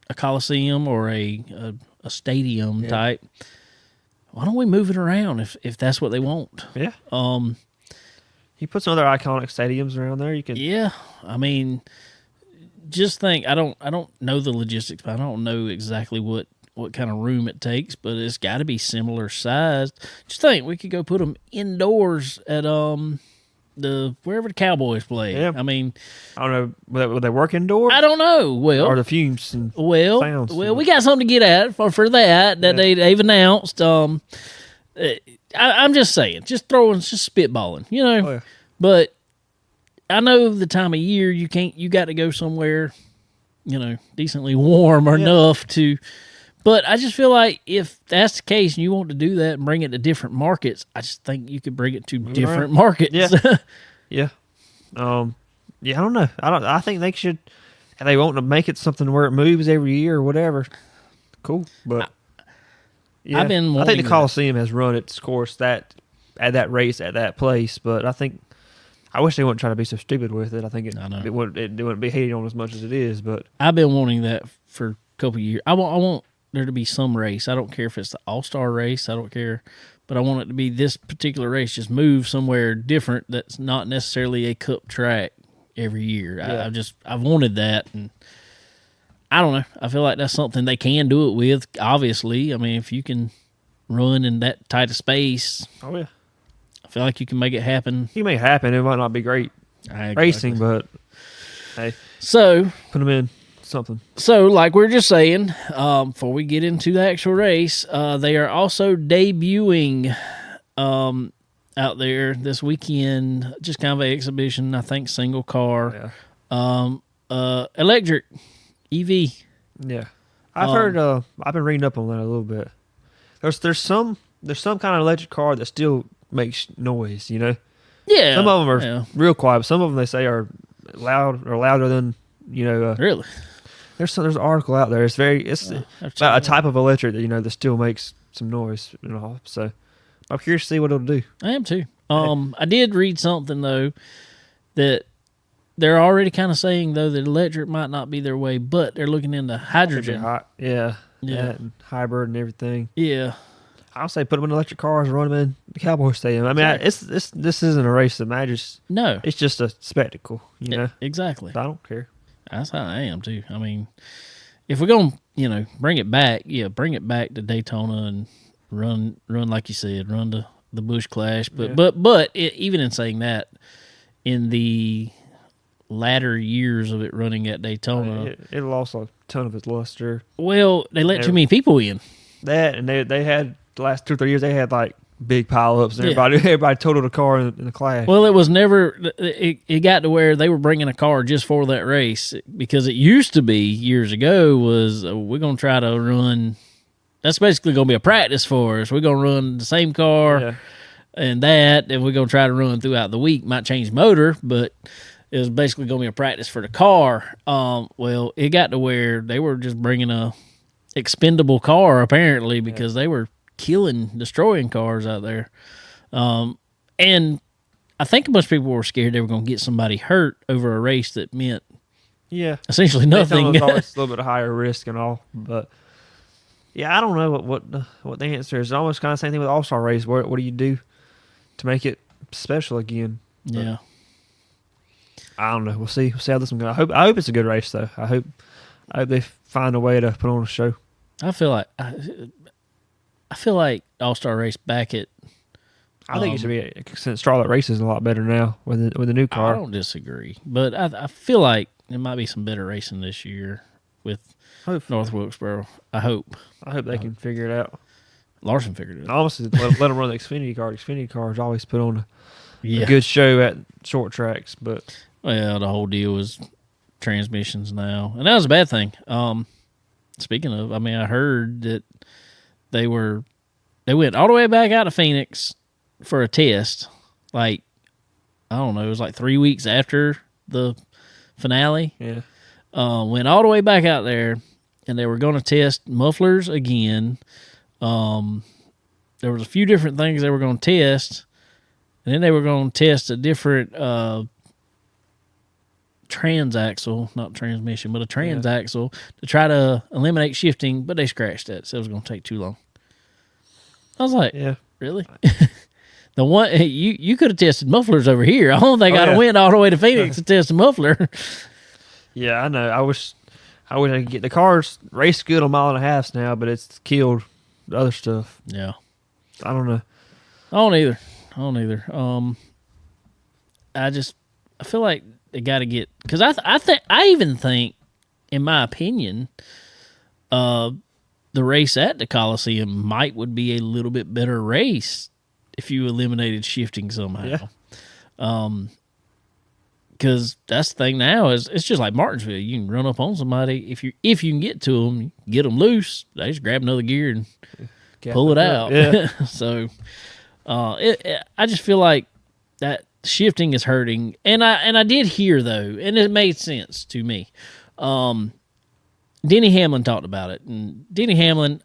a Coliseum or a stadium type, why don't we move it around if that's what they want? Yeah. You put some other iconic stadiums around there. You can. Yeah, I mean, just think. I don't know the logistics. I don't know exactly what kind of room it takes, but it's got to be similar sized. Just think, we could go put them indoors at wherever the Cowboys play. Yeah. I mean, I don't know. Would they work indoors? I don't know. Well, or the fumes and sounds. Well, we got something to get at for that they've announced. I'm just saying, just spitballing, Oh, yeah. But I know the time of year you got to go somewhere, decently warm or enough to. But I just feel like if that's the case and you want to do that and bring it to different markets, I just think you could bring it to different markets. Yeah. Yeah. I don't know. I think they should. If they want to make it something where it moves every year or whatever, cool. But I think the Coliseum has run its course at that race at that place. But I wish they wouldn't try to be so stupid with it. I think it wouldn't be hated on as much as it is. But I've been wanting that for a couple of years. I want there to be some race. I don't care if it's the All-Star race. I don't care. But I want it to be this particular race. Just move somewhere different that's not necessarily a cup track every year. Yeah. I've wanted that, and I don't know. I feel like that's something they can do it with, obviously. I mean, if you can run in that tight of space, oh yeah, I feel like you can make it happen. You can make it happen. It might not be great racing, but hey. So put them in something. So, like we are just saying, before we get into the actual race, they are also debuting out there this weekend, just kind of an exhibition, I think, single car, electric EV. Yeah, I've heard. I've been reading up on that a little bit. There's some kind of electric car that still makes noise. Yeah. Some of them are real quiet. But some of them they say are louder than Really. There's an article out there. It's about a type of electric that that still makes some noise and all. So I'm curious to see what it'll do. I am too. I did read something though that they're already kind of saying though that electric might not be their way, but they're looking into hydrogen. Yeah. Yeah. That and hybrid and everything. Yeah, I'll say put them in electric cars and run them in the Cowboy Stadium. I mean, this isn't a race of matches. no, It's just a spectacle, you know. exactly. I don't care. That's how I am too. I mean, if we're gonna, bring it back, bring it back to Daytona and run like you said, run the Busch Clash. But Yeah. but even in saying that, in the latter years of it running at Daytona, It lost a ton of its luster. well, they let too many people in. That and they had the last 2 or 3 years they had like big pileups and Yeah. everybody totaled a car in the Clash. Well, it was never. It got to where they were bringing a car just for that race because it used to be years ago was we're gonna try to run. That's basically gonna be a practice for us. We're gonna run the same car Yeah. and we're gonna try to run throughout the week. Might change motor, but it was basically gonna be a practice for the car. Well, it got to where they were just bringing a expendable car apparently because they were destroying cars out there. And I think a bunch of people were scared they were going to get somebody hurt over a race that meant Yeah. essentially Daytona nothing. was always a little bit higher risk and all, but yeah, I don't know what the answer is. It's almost kind of the same thing with All-Star race. What do you do to make it special again? Yeah. I don't know. We'll see. We'll see how this one goes. I hope it's a good race though. I hope they find a way to put on a show. I feel like All-Star race back at I think it should be since Charlotte race is a lot better now with the new I car. don't disagree, but I feel like there might be some better racing this year with Hopefully. North Wilkesboro. I hope They can figure it out. Larson figured it I out. almost let them run the Xfinity car. The Xfinity cars always put on Yeah. a good show at short tracks, but Well, the whole deal was transmissions now, and that was a bad thing. Speaking of, I mean, I heard that they went all the way back out to Phoenix for a test. Like, I don't know, it was like 3 weeks after the finale. yeah. Went all the way back out there, and they were going to test mufflers again. There was a few different things they were going to test, and then they were going to test a different transaxle, not transmission, but a transaxle to try to eliminate shifting, but they scratched that, so it was going to take too long. I was like, Yeah. really? The one you could have tested mufflers over here. I don't think I'd have went all the way to Phoenix to test a muffler. Yeah, I know. I wish I could get the cars race good on 1.5 miles now, but it's killed the other stuff. Yeah. I don't know. I don't either. I feel like they got to get, because I even think, in my opinion, the race at the Coliseum would be a little bit better race if you eliminated shifting somehow. Yeah. Because that's the thing now is it's just like Martinsville. You can run up on somebody if you can get to them, get them loose. They just grab another gear and pull it out. Yeah. So, I just feel like that shifting is hurting, and I did hear though, and it made sense to me. Denny Hamlin talked about it, and Denny Hamlin,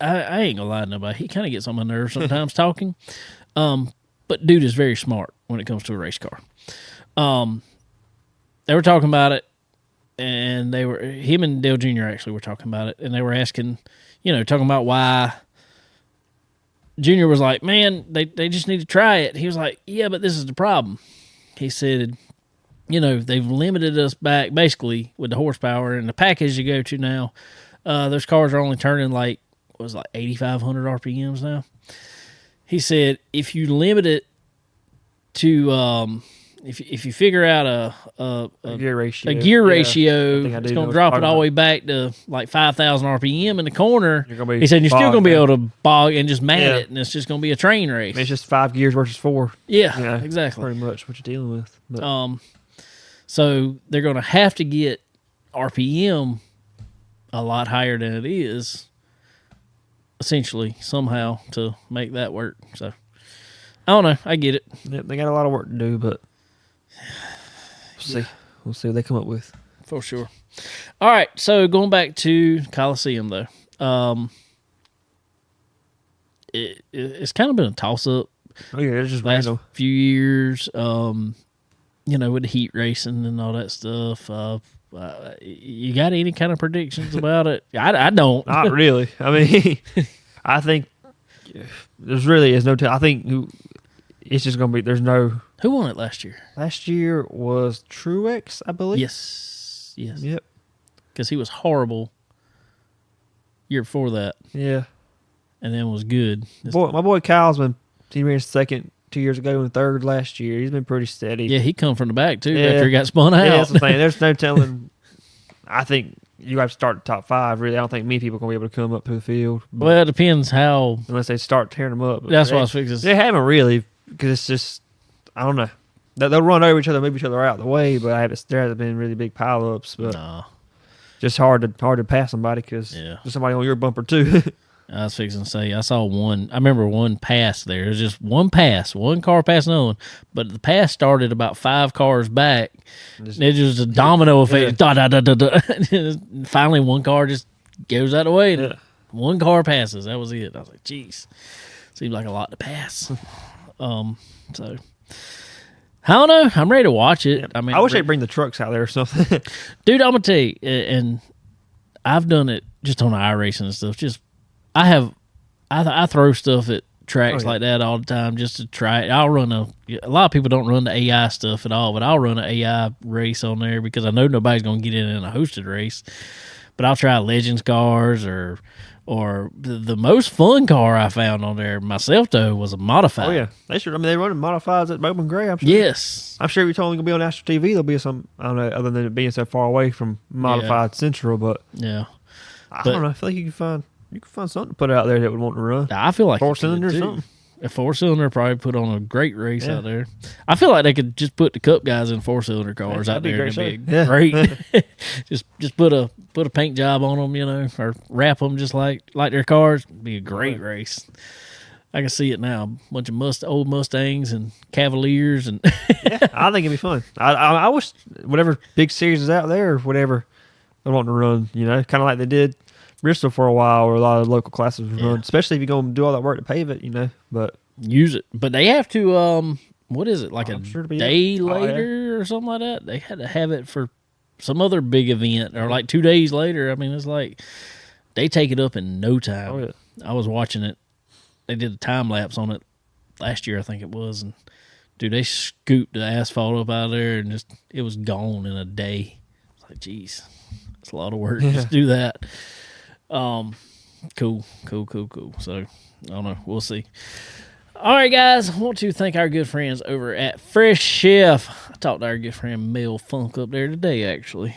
I ain't gonna lie to nobody, he kind of gets on my nerves sometimes talking, but dude is very smart when it comes to a race car. They were talking about it, and him and Dale Jr. actually were talking about it, and they were asking, talking about why. Junior was like, man, they just need to try it. He was like, yeah, but this is the problem. He said, they've limited us back basically with the horsepower and the package you go to now. Those cars are only turning like 8,500 RPMs now. He said, if you limit it to, if you figure out a gear ratio, ratio, it's going to drop it all the way back to like 5,000 RPM in the corner. He said you're still going to be able to bog and just mat it, and it's just going to be a train race. I mean, it's just 5 gears versus 4. Yeah, exactly. Pretty much what you're dealing with. But. So they're going to have to get RPM a lot higher than it is, essentially, somehow, to make that work. So I don't know. I get it. Yep, they got a lot of work to do, but we'll see what they come up with. For sure. All right, so going back to Coliseum, though. It's kind of been a toss-up Oh yeah, it's just last random. few years. You know, with the heat racing and all that stuff. You got any kind of predictions about it? I don't. Not really. I mean, I think there's really is no. I think it's just gonna be. There's no. Who won it last year? Last year was Truex, I believe. Yes. Yep. Because he was horrible year before that, Yeah. and then was good. My boy Kyle's been. He ran second 2 years ago and third last year. He's been pretty steady. Yeah, he come from the back too Yeah. after he got spun out. Yeah, that's the thing. There's no telling. I think you have to start the top 5. Really, I don't think many people are gonna be able to come up to the field. Well, it depends how. Unless they start tearing them up. That's what I was fixing. They haven't really, because it's just, I don't know. They'll run over each other, move each other out of the way, but there hasn't been really big pileups. But Nah, just hard to pass somebody because there's somebody on your bumper too. I was fixing to say I saw one. I remember one pass there. It was just one pass, one car passing on, but the pass started about 5 cars back. It was a domino effect. Da, da, da, da, da. Finally, one car just goes out of the way. And one car passes. That was it. I was like, "Geez, seems like a lot to pass." So I don't know. I'm ready to watch it. I mean, I wish they'd bring the trucks out there or something. dude. I'm gonna tell you, and I've done it just on iRacing and stuff. Just I throw stuff at tracks like that all the time just to try it. I'll run a lot of people don't run the AI stuff at all, but I'll run an AI race on there because I know nobody's gonna get in a hosted race. But I'll try Legends cars or the most fun car I found on there myself though was a modified. Oh yeah, they should. I mean, they run modifieds at Bowman Gray. I'm sure. Yes. I'm sure if you're only gonna be on Astro TV, there'll be some. I don't know, other than it being so far away from Modified Central, but Yeah. I don't know. I feel like you can find something to put out there that would want to run. I feel like 4-cylinder or too. something. A 4-cylinder probably put on a great race out there. I feel like they could just put the Cup guys in 4-cylinder cars out there. It'd be great. just put a paint job on them, you know, or wrap them just like their cars. It'd be a great race. I can see it now. A bunch of old Mustangs and Cavaliers and I think it'd be fun. I wish whatever big series is out there or whatever they want to run, you know, kind of like they did Bristol for a while, where a lot of local classes run, especially if you're going to do all that work to pave it, you know. But use it. But they have to, what is it, like a day Oh, later or something like that? They had to have it for some other big event or like 2 days later. I mean, it's like they take it up in no time. Oh, yeah. I was watching it. They did a time lapse on it last year, I think it was. And, dude, they scooped the asphalt up out of there and just it was gone in a day. It's like, geez, it's a lot of work. Just do that. Cool. So, I don't know. We'll see. All right, guys. I want to thank our good friends over at Fresh Chef. I talked to our good friend Mel Funk up there today, actually.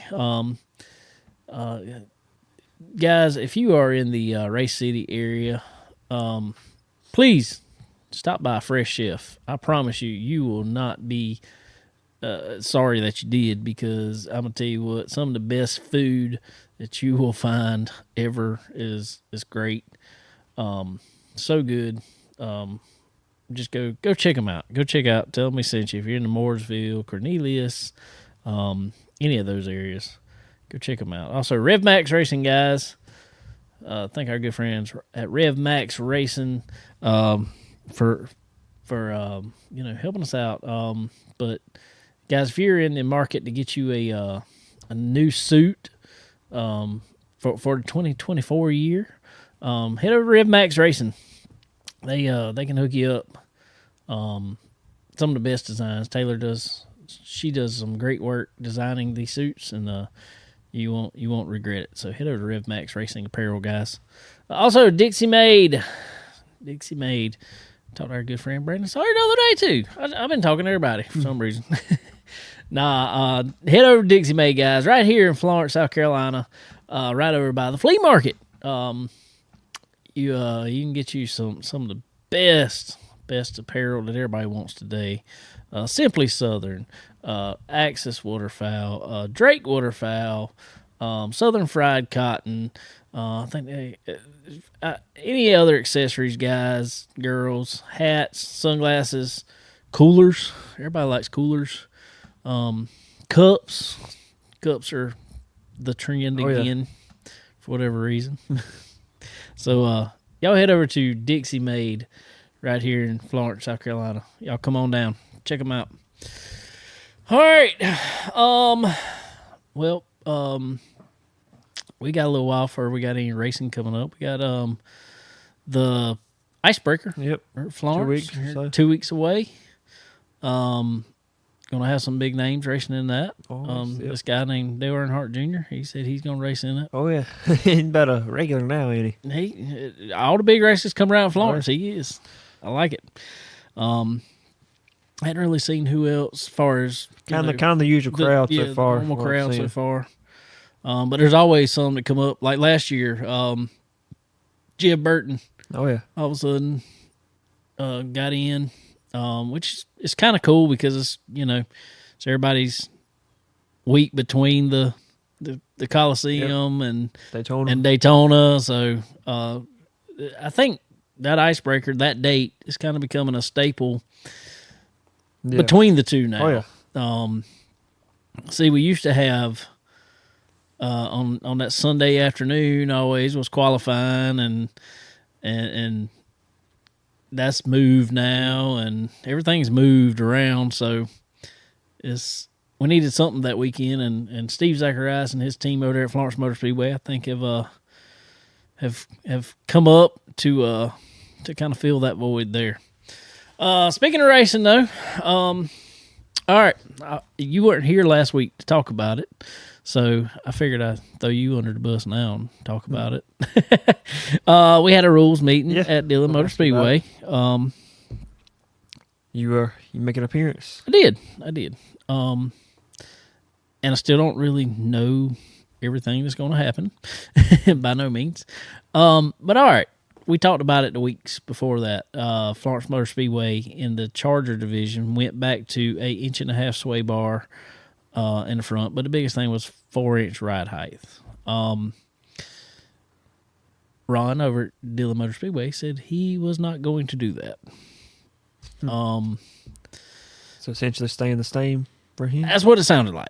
Guys, if you are in the Race City area, please stop by Fresh Chef. I promise you, you will not be sorry that you did, because I'm going to tell you what, some of the best food that you will find ever is great. So good. Just go check them out. Go check out. Tell me sent you. If you're in the Mooresville, Cornelius, any of those areas, go check them out. Also, Rev Max Racing, guys. Thank our good friends at Rev Max Racing for helping us out. But guys, if you're in the market to get you a new suit for the 2024 year, head over to Rev Max Racing. They can hook you up. Some of the best designs. Taylor does. She does some great work designing these suits, and you won't regret it. So head over to Rev Max Racing Apparel, guys. Also, Dixie Made. Talked to our good friend Brandon Sawyer the other day too. I've been talking to everybody for some reason. Head over to Dixie Made, guys, right here in Florence, South Carolina, right over by the flea market. You can get you some of the best apparel that everybody wants today. Simply Southern, Axis Waterfowl, Drake Waterfowl, Southern Fried Cotton. I think any other accessories, guys, girls, hats, sunglasses, coolers. Everybody likes coolers. Cups. Cups are the trend again for whatever reason. So y'all head over to Dixie Made right here in Florence, South Carolina. Y'all come on down. Check them out. All right. We got a little while before we got any racing coming up. We got the Icebreaker. Yep. Florence. 2 weeks or so. 2 weeks away. Gonna have some big names racing in that. Yep. This guy named Dale Earnhardt Jr. He said he's gonna race in it. Oh yeah, he's about a regular now, ain't he? He all the big races come around Florence. He is. I like it. I hadn't really seen who else as far as Kind of the usual crowd so far. Normal crowd so far. But there's always some that come up. Like last year, Jeb Burton. Oh yeah. All of a sudden, got in, which is kind of cool because it's it's everybody's week between the Coliseum and Daytona. So I think that Icebreaker, that date, is kind of becoming a staple between the two now. Oh yeah. See, we used to have on that Sunday afternoon always was qualifying and that's moved now and everything's moved around. So we needed something that weekend and Steve Zacharias and his team over there at Florence Motor Speedway, I think have come up to kind of fill that void there. Speaking of racing though, all right, you weren't here last week to talk about it, so I figured I'd throw you under the bus now and talk about it. We had a rules meeting at Dillon Motor Speedway. You make an appearance. I did. And I still don't really know everything that's going to happen, by no means. But all right, we talked about it the weeks before that. Florence Motor Speedway in the Charger division went back to 8.5 inch sway bar in the front, but the biggest thing was 4-inch ride height. Ron over at Dillon Motor Speedway said he was not going to do that. So essentially staying the same for him? That's what it sounded like.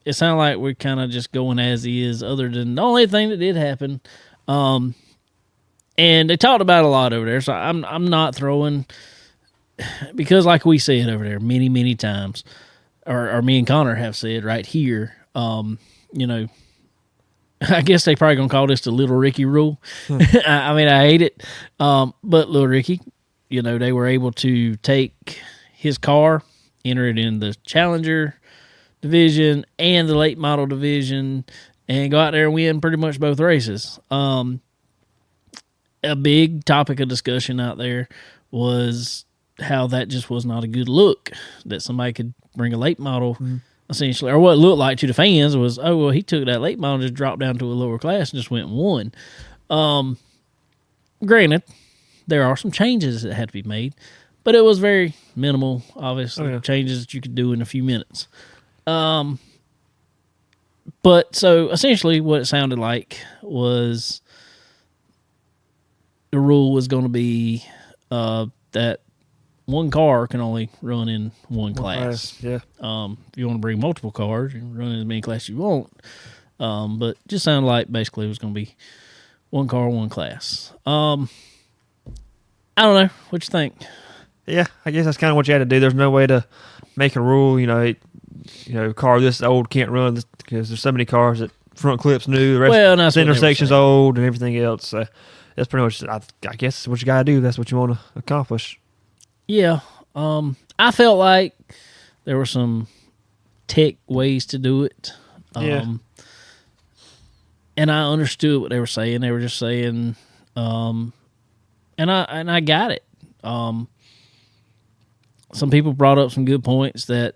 It sounded like we're kind of just going as he is, other than the only thing that did happen. And they talked about a lot over there, so I'm not throwing, because like we said over there many, many times, or me and Connor have said right here, I guess they probably going to call this the Little Ricky rule. I mean, I hate it. But Little Ricky, they were able to take his car, enter it in the Challenger division and the late model division, and go out there and win pretty much both races. A big topic of discussion out there was how that just was not a good look, that somebody could bring a late model, essentially, or what it looked like to the fans was, oh, well, he took that late model and just dropped down to a lower class and just went and won. Granted, there are some changes that had to be made, but it was very minimal, obviously, changes that you could do in a few minutes. But so essentially what it sounded like was the rule was going to be that one car can only run in one class. Yeah. If you want to bring multiple cars, you can run in as many classes you want. But just sounded like basically it was going to be one car, one class. I don't know. What you think? Yeah, I guess that's kind of what you had to do. There's no way to make a rule, car this old can't run because there's so many cars that front clip's new, the rest center section's old and everything else. So that's pretty much, I guess, what you got to do. That's what you want to accomplish. Yeah. I felt like there were some tech ways to do it. And I understood what they were saying. They were just saying, and I got it. Some people brought up some good points that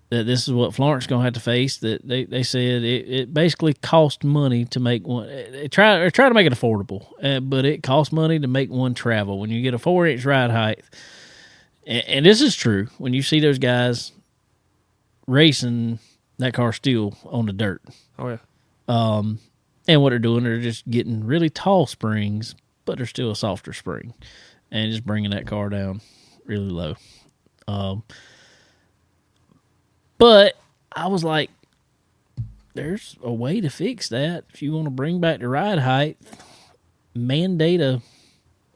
this is what Florence is going to have to face, that they said it basically cost money to make one. They try to make it affordable, but it costs money to make one travel. When you get a 4-inch ride height, and this is true, when you see those guys racing, that car still on the dirt. Oh, yeah. And what they're doing, they're just getting really tall springs, but they're still a softer spring, and just bringing that car down really low. But I was like, there's a way to fix that. If you want to bring back the ride height, mandate a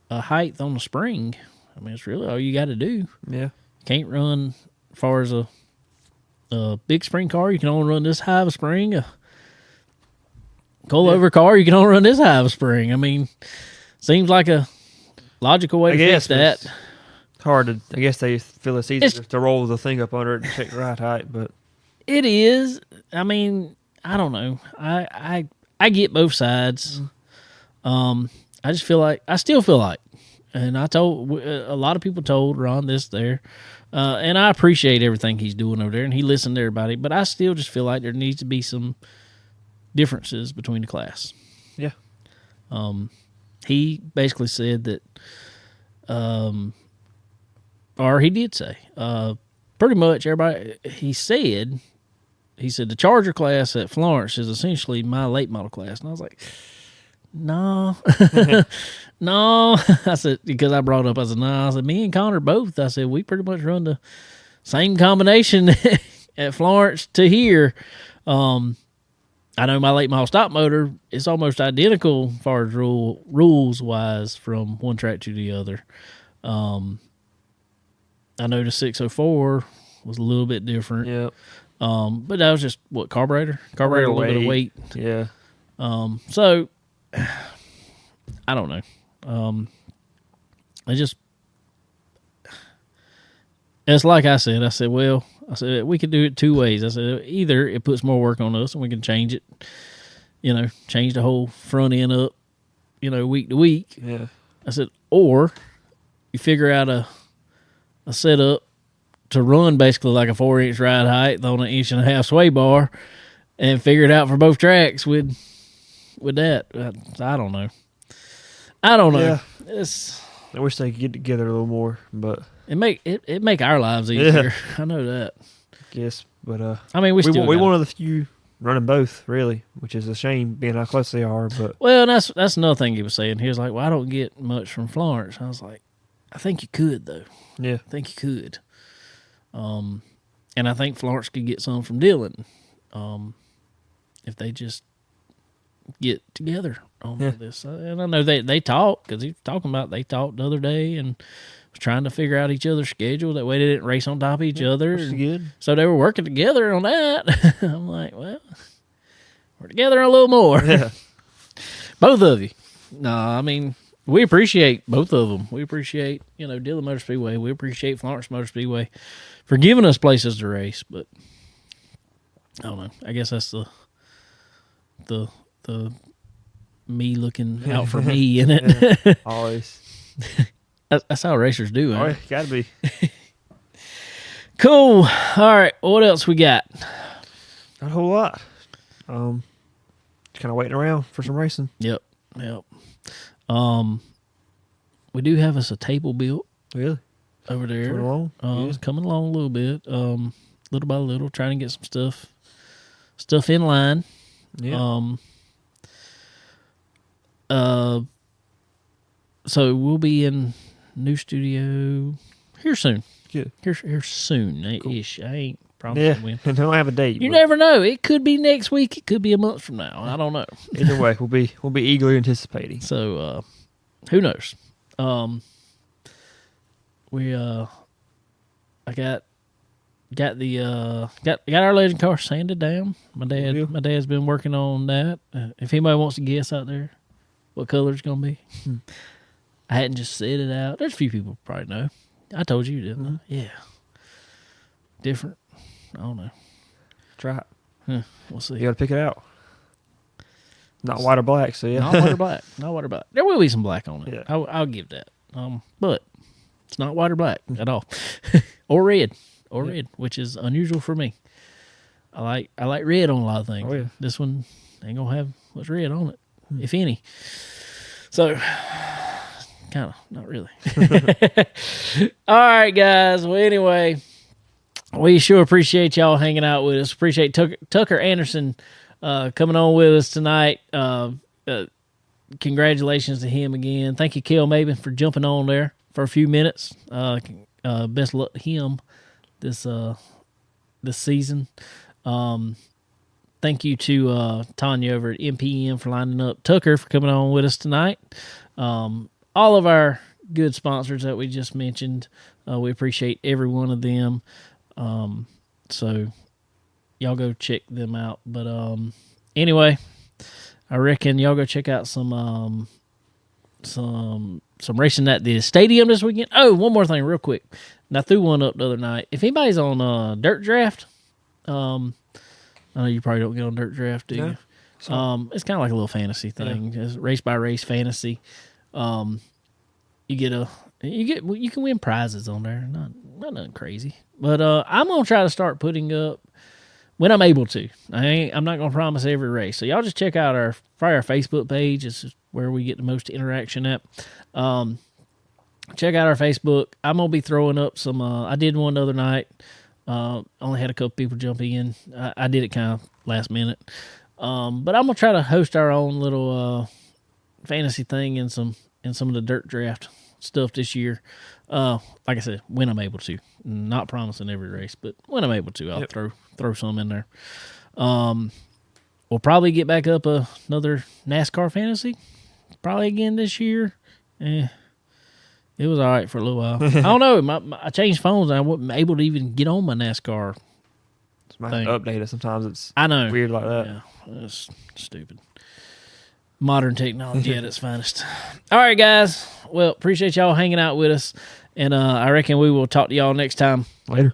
a height on the spring. I mean, it's really all you got to do. Yeah. Can't run as far as a big spring car. You can only run this high of a spring. A coilover car, you can only run this high of a spring. I mean, seems like a logical way to fix that. It's hard to. I guess they feel it's easier to roll the thing up under it and check the right height, but it is. I mean, I don't know. I get both sides. I still feel like, and I told a lot of people told Ron this there, and I appreciate everything he's doing over there, and he listened to everybody. But I still just feel like there needs to be some differences between the class. Yeah. He basically said that, or he did say, pretty much everybody. He said the Charger class at Florence is essentially my late model class, and I was like, no, no. I said, because I brought up, I said, no. I said, me and Connor both. I said, we pretty much run the same combination at Florence to here. I know my late model stock motor is almost identical as far as rules wise from one track to the other. I know the 604 was a little bit different. yeah. But that was just what carburetor, a little bit of weight. Yeah. So I don't know. It's like I said, we could do it two ways. I said, either it puts more work on us and we can change it, change the whole front end up, week to week. Yeah. I said, or you figure out a setup to run basically like a 4-inch ride height on an 1.5-inch sway bar and figure it out for both tracks with that. I don't know. Yeah. It's, I wish they could get together a little more, but it make our lives easier. Yeah. I know that. yes, but I mean, we one of the few running both, really, which is a shame being how close they are. But well, that's another thing he was saying. He was like, "Well, I don't get much from Florence." I was like, "I think you could, though. yeah, I think you could." And I think Florence could get some from Dylan, if they just get together on this. And I know they talk, because he was talking about they talked the other day and was trying to figure out each other's schedule. That way they didn't race on top of each other. which is good. So they were working together on that. I'm like, well, we're together a little more. Yeah, Both of you. No, I mean, we appreciate both of them. We appreciate, Dillon Motor Speedway. We appreciate Florence Motor Speedway for giving us places to race. But I don't know. I guess that's the me looking out for me in it. yeah. Always. That's how racers do it. Oh, yeah, gotta be. Cool. All right. What else we got? Not a whole lot. Just kind of waiting around for some racing. Yep. We do have us a table built Really? over there. Coming along? It's coming along a little bit. Little by little, trying to get some stuff in line. Yeah. So we'll be in new studio here soon. Good. Here soon ish. I ain't Yeah. promising when. Don't have a date. You but never know. It could be next week. It could be a month from now. I don't know. Either way, we'll be eagerly anticipating. So who knows? I got our legend car sanded down. My dad's been working on that. If anybody wants to guess out there what color it's gonna be, I hadn't just said it out. There's a few people probably know. I told you, didn't I? Yeah. Different. I don't know. Try it. We'll see. You got to pick it out. Not white or black, so yeah. Not white or black. Not white or black. There will be some black on it. Yeah. I'll give that. But it's not white or black at all, or red, red, which is unusual for me. I like red on a lot of things. Oh, yeah. This one ain't gonna have much red on it, if any. So, kind of not really. All right, guys. Well, anyway, we sure appreciate y'all hanging out with us. Appreciate Tucker Anderson coming on with us tonight. Congratulations to him again. Thank you, Kel Maben, for jumping on there for a few minutes. Best of luck to him this season. Thank you to Tanya over at MPM for lining up Tucker for coming on with us tonight. all of our good sponsors that we just mentioned. We appreciate every one of them. So y'all go check them out. But anyway, I reckon y'all go check out some racing at the stadium this weekend. Oh, one more thing real quick. And I threw one up the other night. If anybody's on Dirt Draft, I know you probably don't get on Dirt Draft, do you? So, It's kind of like a little fantasy thing. It's race by race fantasy. You can win prizes on there. Not nothing crazy. But I'm gonna try to start putting up when I'm able to. I'm not gonna promise every race. So y'all just check out our Facebook page. This is where we get the most interaction at. Check out our Facebook. I'm gonna be throwing up some. I did one the other night. Only had a couple people jump in. I did it kind of last minute. But I'm gonna try to host our own little fantasy thing in some of the Dirt Draft stuff this year. Like I said, when I'm able to. Not promising every race, but when I'm able to, I'll throw some in there. We'll probably get back up another NASCAR fantasy, probably again this year. It was all right for a little while. I don't know. I changed phones, and I wasn't able to even get on my NASCAR. might have to update it. Sometimes it's I know weird like that. Yeah, it's stupid. Modern technology at its finest. All right, guys. Well, appreciate y'all hanging out with us, and I reckon we will talk to y'all next time. Later.